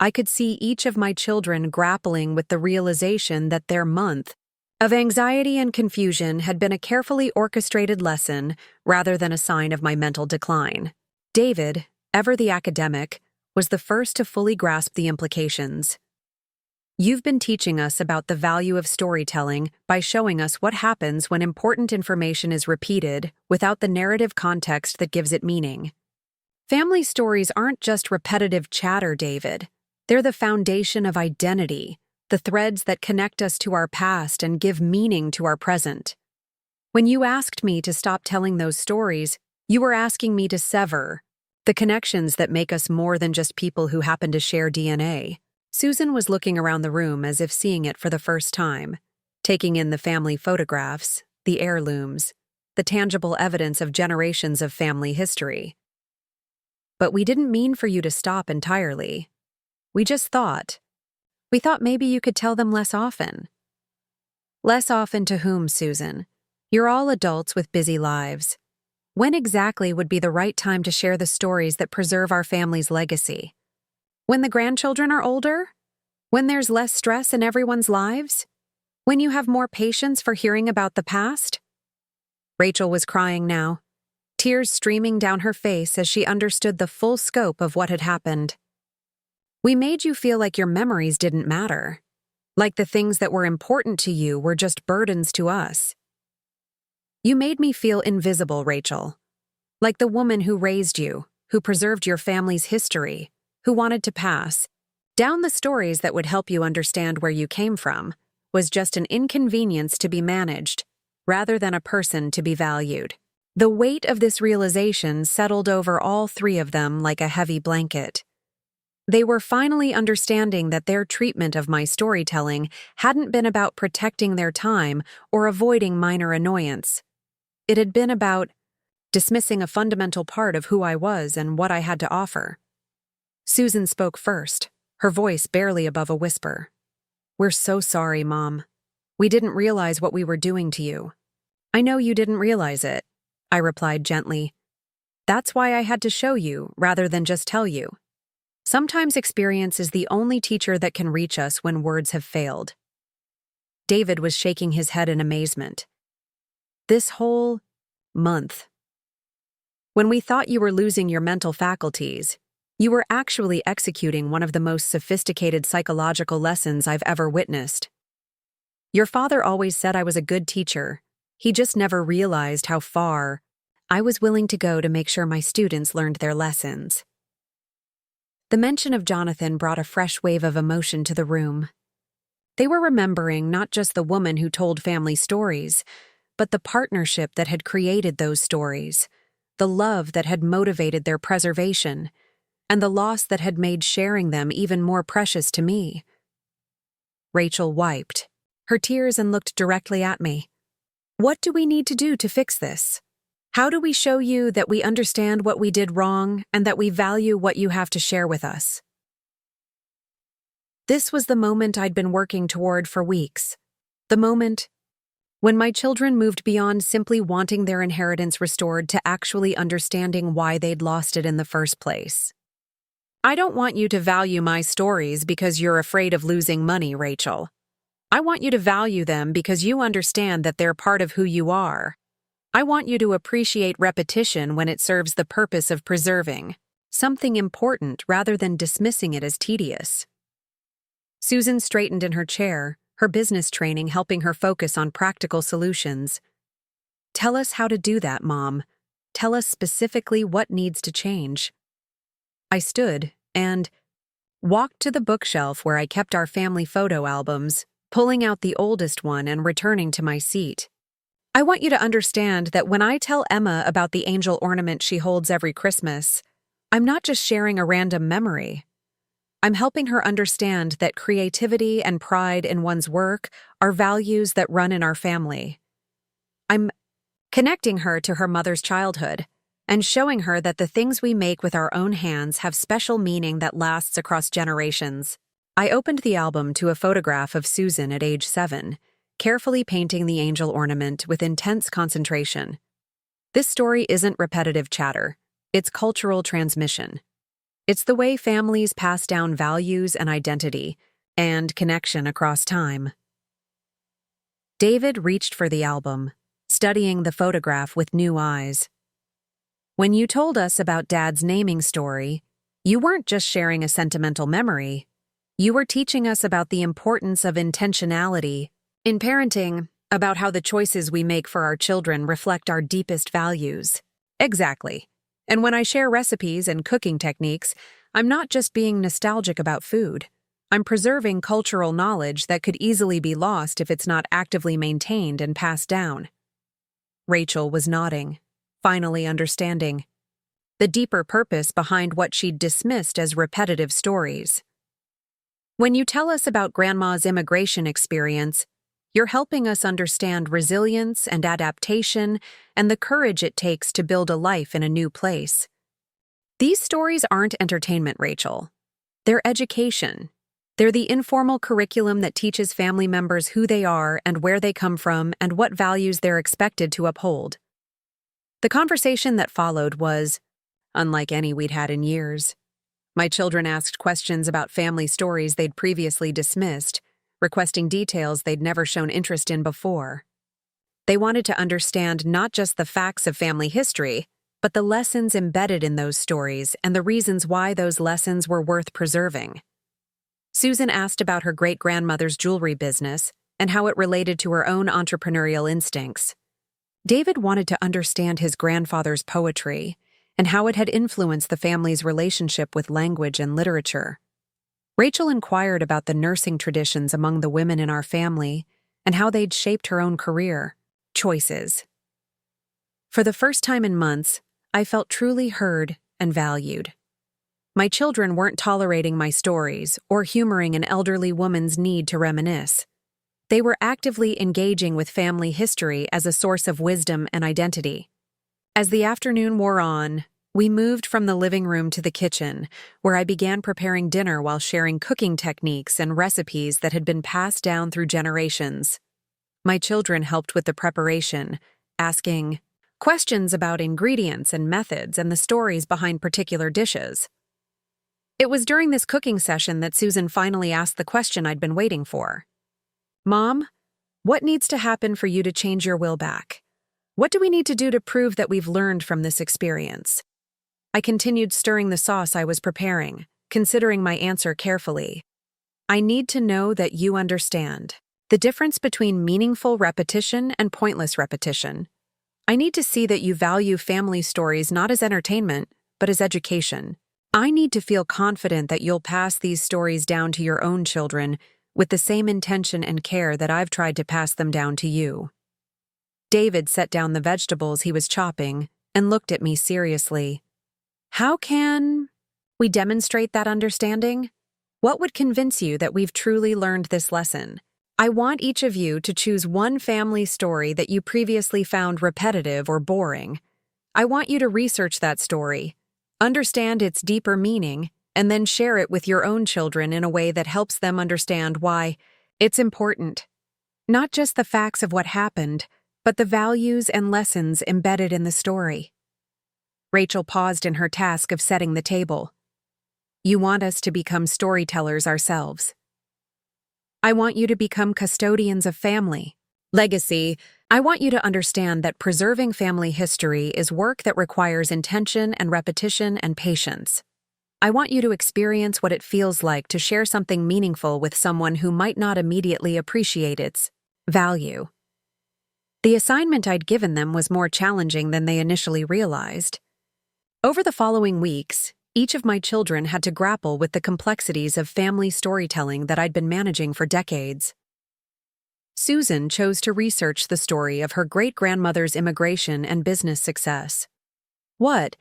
I could see each of my children grappling with the realization that their month of anxiety and confusion had been a carefully orchestrated lesson rather than a sign of my mental decline. David, ever the academic, was the first to fully grasp the implications. You've been teaching us about the value of storytelling by showing us what happens when important information is repeated without the narrative context that gives it meaning. Family stories aren't just repetitive chatter, David. They're the foundation of identity, the threads that connect us to our past and give meaning to our present. When you asked me to stop telling those stories, you were asking me to sever the connections that make us more than just people who happen to share DNA. Susan was looking around the room as if seeing it for the first time, taking in the family photographs, the heirlooms, the tangible evidence of generations of family history. But we didn't mean for you to stop entirely. We thought maybe you could tell them less often. Less often to whom, Susan? You're all adults with busy lives. When exactly would be the right time to share the stories that preserve our family's legacy? When the grandchildren are older? When there's less stress in everyone's lives? When you have more patience for hearing about the past? Rachel was crying now, tears streaming down her face as she understood the full scope of what had happened. We made you feel like your memories didn't matter, like the things that were important to you were just burdens to us. You made me feel invisible, Rachel, Like the woman who raised you, who preserved your family's history, who wanted to pass down the stories that would help you understand where you came from, was just an inconvenience to be managed, rather than a person to be valued. The weight of this realization settled over all three of them like a heavy blanket. They were finally understanding that their treatment of my storytelling hadn't been about protecting their time or avoiding minor annoyance. It had been about dismissing a fundamental part of who I was and what I had to offer. Susan spoke first, her voice barely above a whisper. "We're so sorry, Mom. We didn't realize what we were doing to you." "I know you didn't realize it," I replied gently. "That's why I had to show you rather than just tell you. Sometimes experience is the only teacher that can reach us when words have failed." David was shaking his head in amazement. "This whole month. When we thought you were losing your mental faculties, you were actually executing one of the most sophisticated psychological lessons I've ever witnessed. Your father always said I was a good teacher. He just never realized how far I was willing to go to make sure my students learned their lessons." The mention of Jonathan brought a fresh wave of emotion to the room. They were remembering not just the woman who told family stories, but the partnership that had created those stories, the love that had motivated their preservation, and the loss that had made sharing them even more precious to me. Rachel wiped her tears and looked directly at me. "What do we need to do to fix this? How do we show you that we understand what we did wrong and that we value what you have to share with us?" This was the moment I'd been working toward for weeks. The moment when my children moved beyond simply wanting their inheritance restored to actually understanding why they'd lost it in the first place. "I don't want you to value my stories because you're afraid of losing money, Rachel. I want you to value them because you understand that they're part of who you are. I want you to appreciate repetition when it serves the purpose of preserving something important rather than dismissing it as tedious." Susan straightened in her chair, her business training helping her focus on practical solutions. "Tell us how to do that, Mom. Tell us specifically what needs to change." I stood and walked to the bookshelf where I kept our family photo albums, pulling out the oldest one and returning to my seat. "I want you to understand that when I tell Emma about the angel ornament she holds every Christmas, I'm not just sharing a random memory. I'm helping her understand that creativity and pride in one's work are values that run in our family. I'm connecting her to her mother's childhood and showing her that the things we make with our own hands have special meaning that lasts across generations." I opened the album to a photograph of Susan at age 7, carefully painting the angel ornament with intense concentration. This story isn't repetitive chatter. It's cultural transmission. It's the way families pass down values and identity, and connection across time. David reached for the album, studying the photograph with new eyes. "When you told us about Dad's naming story, you weren't just sharing a sentimental memory. You were teaching us about the importance of intentionality in parenting, about how the choices we make for our children reflect our deepest values." "Exactly. And when I share recipes and cooking techniques, I'm not just being nostalgic about food. I'm preserving cultural knowledge that could easily be lost if it's not actively maintained and passed down." Rachel was nodding, finally understanding the deeper purpose behind what she'd dismissed as repetitive stories. "When you tell us about Grandma's immigration experience, you're helping us understand resilience and adaptation and the courage it takes to build a life in a new place. These stories aren't entertainment, Rachel. They're education. They're the informal curriculum that teaches family members who they are and where they come from and what values they're expected to uphold." The conversation that followed was unlike any we'd had in years. My children asked questions about family stories they'd previously dismissed, requesting details they'd never shown interest in before. They wanted to understand not just the facts of family history, but the lessons embedded in those stories and the reasons why those lessons were worth preserving. Susan asked about her great-grandmother's jewelry business and how it related to her own entrepreneurial instincts. David wanted to understand his grandfather's poetry and how it had influenced the family's relationship with language and literature. Rachel inquired about the nursing traditions among the women in our family and how they'd shaped her own career choices. For the first time in months, I felt truly heard and valued. My children weren't tolerating my stories or humoring an elderly woman's need to reminisce. They were actively engaging with family history as a source of wisdom and identity. As the afternoon wore on, we moved from the living room to the kitchen, where I began preparing dinner while sharing cooking techniques and recipes that had been passed down through generations. My children helped with the preparation, asking questions about ingredients and methods and the stories behind particular dishes. It was during this cooking session that Susan finally asked the question I'd been waiting for. "Mom, what needs to happen for you to change your will back? What do we need to do to prove that we've learned from this experience?" I continued stirring the sauce I was preparing, considering my answer carefully. "I need to know that you understand the difference between meaningful repetition and pointless repetition. I need to see that you value family stories not as entertainment, but as education. I need to feel confident that you'll pass these stories down to your own children with the same intention and care that I've tried to pass them down to you." David set down the vegetables he was chopping and looked at me seriously. "How can we demonstrate that understanding? What would convince you that we've truly learned this lesson? I want each of you to choose one family story that you previously found repetitive or boring. I want you to research that story, understand its deeper meaning, and then share it with your own children in a way that helps them understand why it's important. Not just the facts of what happened, but the values and lessons embedded in the story." Rachel paused in her task of setting the table. "You want us to become storytellers ourselves. I want you to become custodians of family legacy. I want you to understand that preserving family history is work that requires intention and repetition and patience. I want you to experience what it feels like to share something meaningful with someone who might not immediately appreciate its value." The assignment I'd given them was more challenging than they initially realized. Over the following weeks, each of my children had to grapple with the complexities of family storytelling that I'd been managing for decades. Susan chose to research the story of her great-grandmother's immigration and business success. What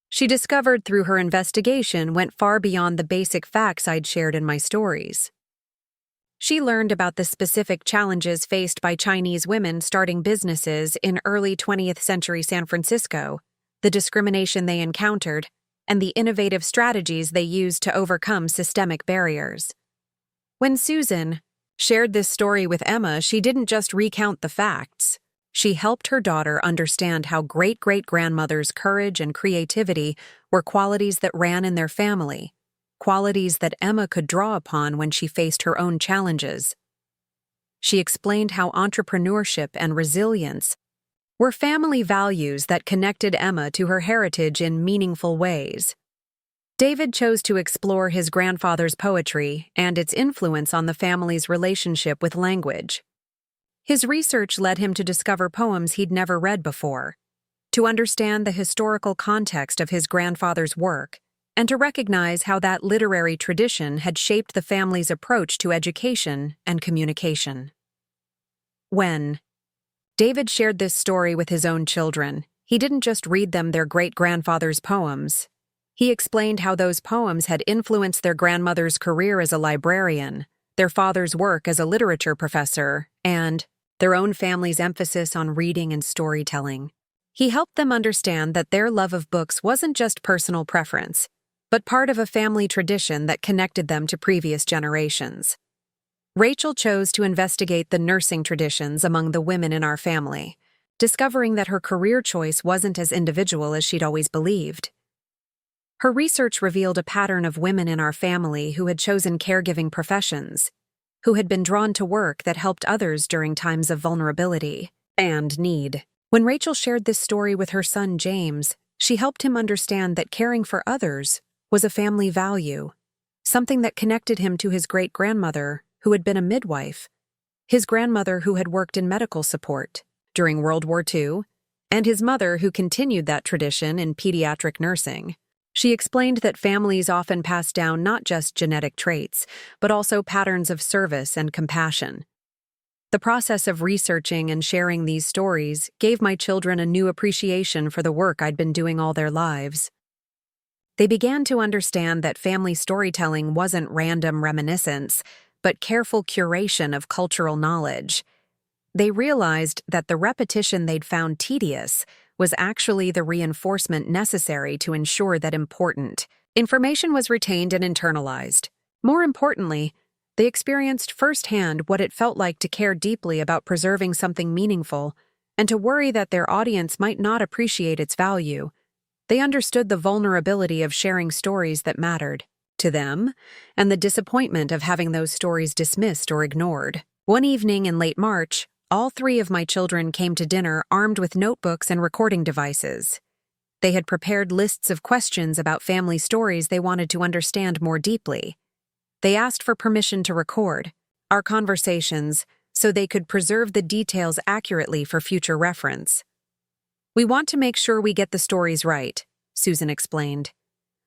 she discovered through her investigation went far beyond the basic facts I'd shared in my stories. She learned about the specific challenges faced by Chinese women starting businesses in early 20th century San Francisco, the discrimination they encountered, and the innovative strategies they used to overcome systemic barriers. When Susan shared this story with Emma, she didn't just recount the facts. She helped her daughter understand how great-great-grandmother's courage and creativity were qualities that ran in their family, qualities that Emma could draw upon when she faced her own challenges. She explained how entrepreneurship and resilience were family values that connected Emma to her heritage in meaningful ways. David chose to explore his grandfather's poetry and its influence on the family's relationship with language. His research led him to discover poems he'd never read before, to understand the historical context of his grandfather's work, and to recognize how that literary tradition had shaped the family's approach to education and communication. When David shared this story with his own children, he didn't just read them their great-grandfather's poems. He explained how those poems had influenced their grandmother's career as a librarian, their father's work as a literature professor, and their own family's emphasis on reading and storytelling. He helped them understand that their love of books wasn't just personal preference, but part of a family tradition that connected them to previous generations. Rachel chose to investigate the nursing traditions among the women in our family, discovering that her career choice wasn't as individual as she'd always believed. Her research revealed a pattern of women in our family who had chosen caregiving professions, who had been drawn to work that helped others during times of vulnerability and need. When Rachel shared this story with her son James, she helped him understand that caring for others was a family value, something that connected him to his great-grandmother, who had been a midwife, his grandmother who had worked in medical support, during World War II, and his mother, who continued that tradition in pediatric nursing. She explained that families often pass down not just genetic traits, but also patterns of service and compassion. The process of researching and sharing these stories gave my children a new appreciation for the work I'd been doing all their lives. They began to understand that family storytelling wasn't random reminiscence, but careful curation of cultural knowledge. They realized that the repetition they'd found tedious was actually the reinforcement necessary to ensure that important information was retained and internalized. More importantly, they experienced firsthand what it felt like to care deeply about preserving something meaningful and to worry that their audience might not appreciate its value. They understood the vulnerability of sharing stories that mattered to them and the disappointment of having those stories dismissed or ignored. One evening in late March, all three of my children came to dinner armed with notebooks and recording devices. They had prepared lists of questions about family stories they wanted to understand more deeply. They asked for permission to record our conversations so they could preserve the details accurately for future reference. "We want to make sure we get the stories right," Susan explained.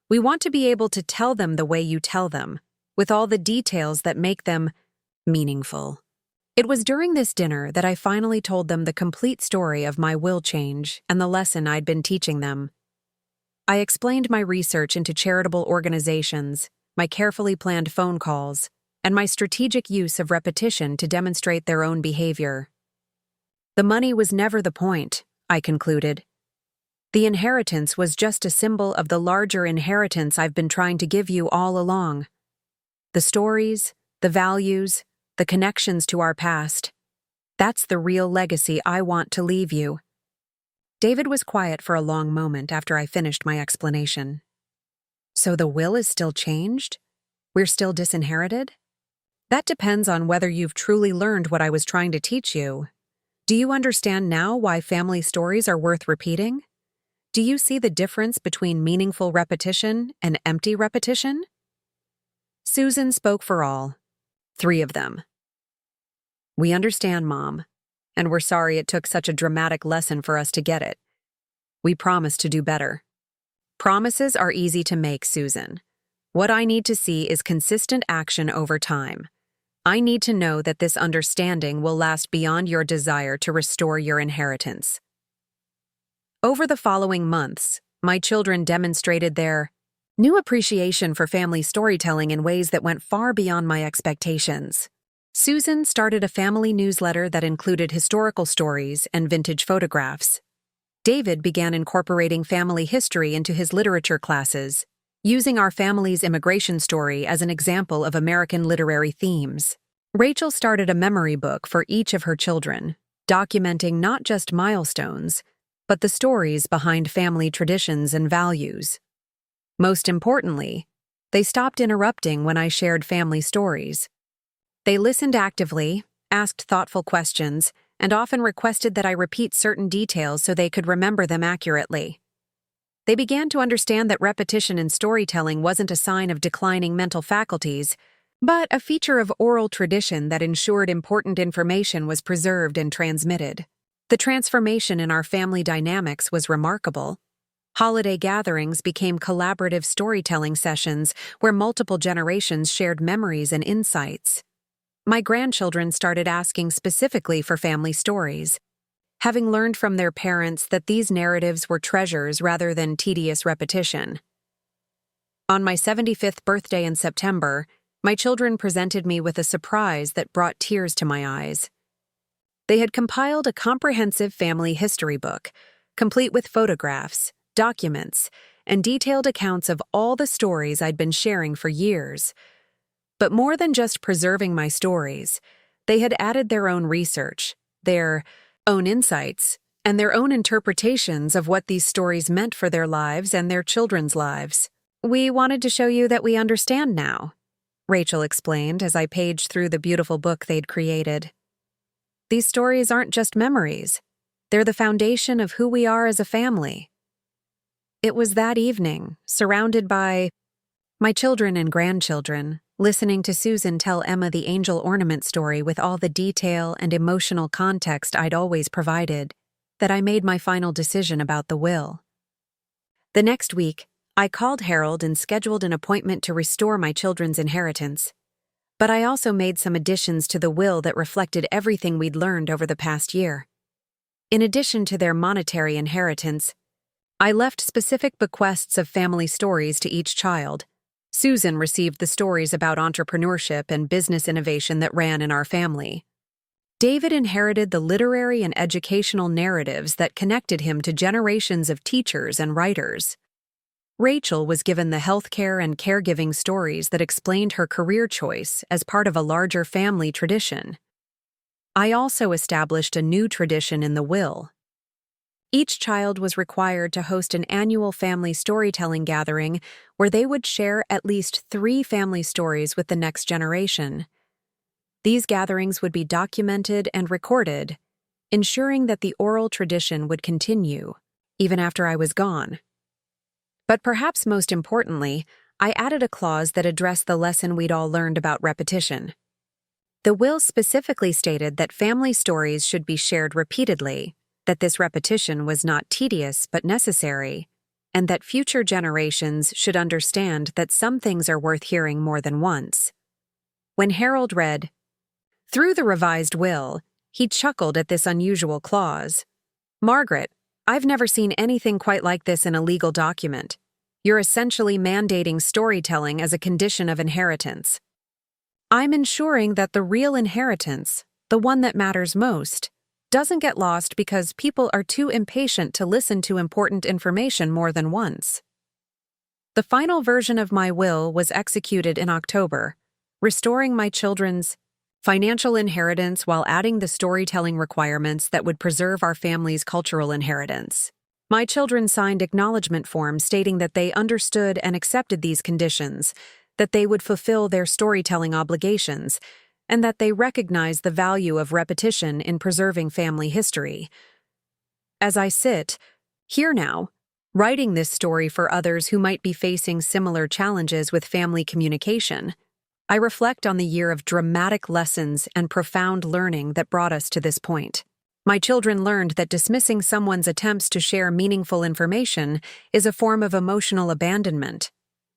"We want to be able to tell them the way you tell them, with all the details that make them meaningful." It was during this dinner that I finally told them the complete story of my will change and the lesson I'd been teaching them. I explained my research into charitable organizations, my carefully planned phone calls, and my strategic use of repetition to demonstrate their own behavior. "The money was never the point," I concluded. "The inheritance was just a symbol of the larger inheritance I've been trying to give you all along. The stories, the values, the connections to our past. That's the real legacy I want to leave you." David was quiet for a long moment after I finished my explanation. "So the will is still changed? We're still disinherited?" "That depends on whether you've truly learned what I was trying to teach you. Do you understand now why family stories are worth repeating? Do you see the difference between meaningful repetition and empty repetition?" Susan spoke for all, three of them. "We understand, Mom, and we're sorry it took such a dramatic lesson for us to get it. We promise to do better." "Promises are easy to make, Susan. What I need to see is consistent action over time. I need to know that this understanding will last beyond your desire to restore your inheritance." Over the following months, my children demonstrated their new appreciation for family storytelling in ways that went far beyond my expectations. Susan started a family newsletter that included historical stories and vintage photographs. David began incorporating family history into his literature classes, using our family's immigration story as an example of American literary themes. Rachel started a memory book for each of her children, documenting not just milestones, but the stories behind family traditions and values. Most importantly, they stopped interrupting when I shared family stories. They listened actively, asked thoughtful questions, and often requested that I repeat certain details so they could remember them accurately. They began to understand that repetition in storytelling wasn't a sign of declining mental faculties, but a feature of oral tradition that ensured important information was preserved and transmitted. The transformation in our family dynamics was remarkable. Holiday gatherings became collaborative storytelling sessions where multiple generations shared memories and insights. My grandchildren started asking specifically for family stories, having learned from their parents that these narratives were treasures rather than tedious repetition. On my 75th birthday in September, my children presented me with a surprise that brought tears to my eyes. They had compiled a comprehensive family history book, complete with photographs, documents, and detailed accounts of all the stories I'd been sharing for years. But more than just preserving my stories, they had added their own research, their own insights, and their own interpretations of what these stories meant for their lives and their children's lives. "We wanted to show you that we understand now," Rachel explained as I paged through the beautiful book they'd created. "These stories aren't just memories. They're the foundation of who we are as a family." It was that evening, surrounded by my children and grandchildren, listening to Susan tell Emma the angel ornament story with all the detail and emotional context I'd always provided, that I made my final decision about the will. The next week, I called Harold and scheduled an appointment to restore my children's inheritance. But I also made some additions to the will that reflected everything we'd learned over the past year. In addition to their monetary inheritance, I left specific bequests of family stories to each child. Susan received the stories about entrepreneurship and business innovation that ran in our family. David inherited the literary and educational narratives that connected him to generations of teachers and writers. Rachel was given the healthcare and caregiving stories that explained her career choice as part of a larger family tradition. I also established a new tradition in the will. Each child was required to host an annual family storytelling gathering where they would share at least 3 family stories with the next generation. These gatherings would be documented and recorded, ensuring that the oral tradition would continue, even after I was gone. But perhaps most importantly, I added a clause that addressed the lesson we'd all learned about repetition. The will specifically stated that family stories should be shared repeatedly, that this repetition was not tedious but necessary, and that future generations should understand that some things are worth hearing more than once. When Harold read through the revised will, he chuckled at this unusual clause. "Margaret, I've never seen anything quite like this in a legal document. You're essentially mandating storytelling as a condition of inheritance. I'm ensuring that the real inheritance, the one that matters most, doesn't get lost because people are too impatient to listen to important information more than once." The final version of my will was executed in October, restoring my children's financial inheritance while adding the storytelling requirements that would preserve our family's cultural inheritance. My children signed acknowledgement forms stating that they understood and accepted these conditions, that they would fulfill their storytelling obligations, and that they recognized the value of repetition in preserving family history. As I sit here now, writing this story for others who might be facing similar challenges with family communication, I reflect on the year of dramatic lessons and profound learning that brought us to this point. My children learned that dismissing someone's attempts to share meaningful information is a form of emotional abandonment,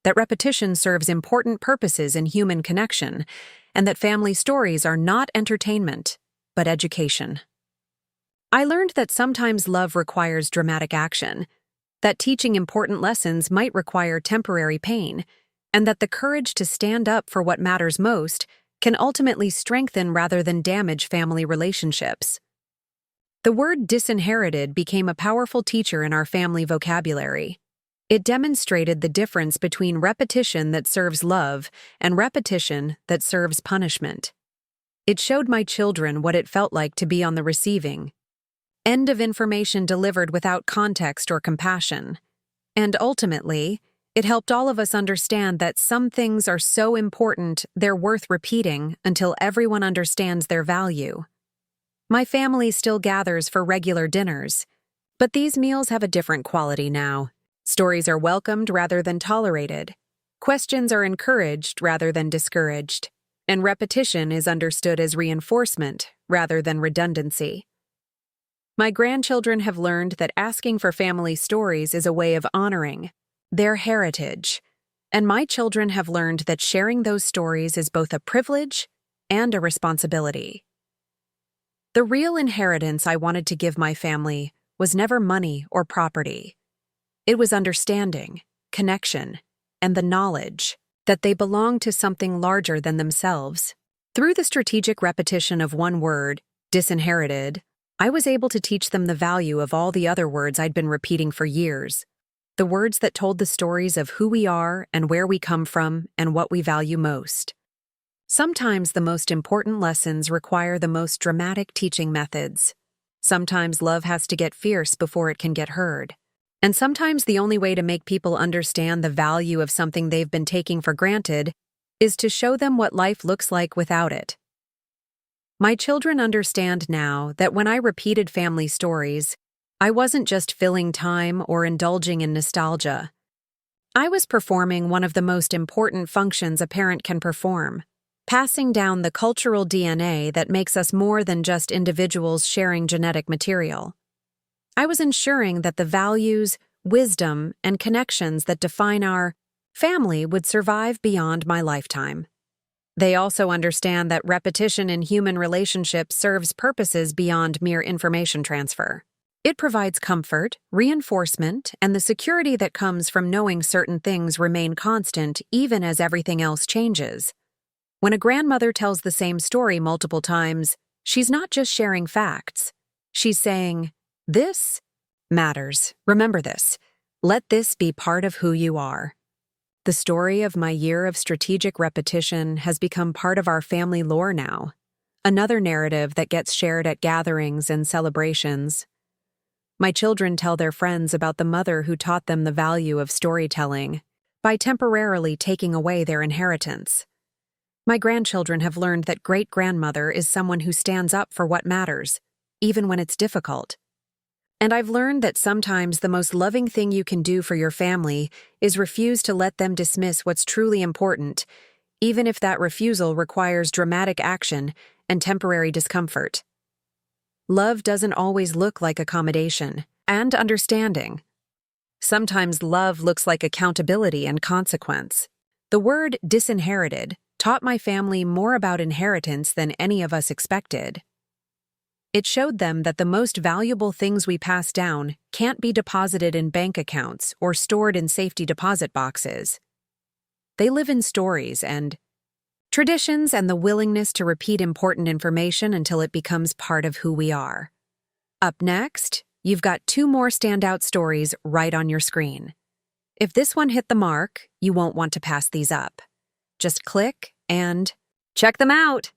that repetition serves important purposes in human connection, and that family stories are not entertainment, but education. I learned that sometimes love requires dramatic action, that teaching important lessons might require temporary pain, and that the courage to stand up for what matters most can ultimately strengthen rather than damage family relationships. The word disinherited became a powerful teacher in our family vocabulary. It demonstrated the difference between repetition that serves love and repetition that serves punishment. It showed my children what it felt like to be on the receiving end of information delivered without context or compassion. And ultimately, it helped all of us understand that some things are so important they're worth repeating until everyone understands their value. My family still gathers for regular dinners, but these meals have a different quality now. Stories are welcomed rather than tolerated. Questions are encouraged rather than discouraged. And repetition is understood as reinforcement rather than redundancy. My grandchildren have learned that asking for family stories is a way of honoring their heritage, and my children have learned that sharing those stories is both a privilege and a responsibility. The real inheritance I wanted to give my family was never money or property. It was understanding, connection, and the knowledge that they belong to something larger than themselves. Through the strategic repetition of one word, disinherited, I was able to teach them the value of all the other words I'd been repeating for years, the words that told the stories of who we are and where we come from and what we value most. Sometimes the most important lessons require the most dramatic teaching methods. Sometimes love has to get fierce before it can get heard. And sometimes the only way to make people understand the value of something they've been taking for granted is to show them what life looks like without it. My children understand now that when I repeated family stories, I wasn't just filling time or indulging in nostalgia. I was performing one of the most important functions a parent can perform, passing down the cultural DNA that makes us more than just individuals sharing genetic material. I was ensuring that the values, wisdom, and connections that define our family would survive beyond my lifetime. They also understand that repetition in human relationships serves purposes beyond mere information transfer. It provides comfort, reinforcement, and the security that comes from knowing certain things remain constant even as everything else changes. When a grandmother tells the same story multiple times, she's not just sharing facts. She's saying, "This matters. Remember this. Let this be part of who you are." The story of my year of strategic repetition has become part of our family lore now, another narrative that gets shared at gatherings and celebrations. My children tell their friends about the mother who taught them the value of storytelling by temporarily taking away their inheritance. My grandchildren have learned that great-grandmother is someone who stands up for what matters, even when it's difficult. And I've learned that sometimes the most loving thing you can do for your family is refuse to let them dismiss what's truly important, even if that refusal requires dramatic action and temporary discomfort. Love doesn't always look like accommodation and understanding. Sometimes love looks like accountability and consequence. The word disinherited taught my family more about inheritance than any of us expected. It showed them that the most valuable things we pass down can't be deposited in bank accounts or stored in safety deposit boxes. They live in stories and traditions and the willingness to repeat important information until it becomes part of who we are. Up next, you've got 2 more standout stories right on your screen. If this one hit the mark, you won't want to pass these up. Just click and check them out.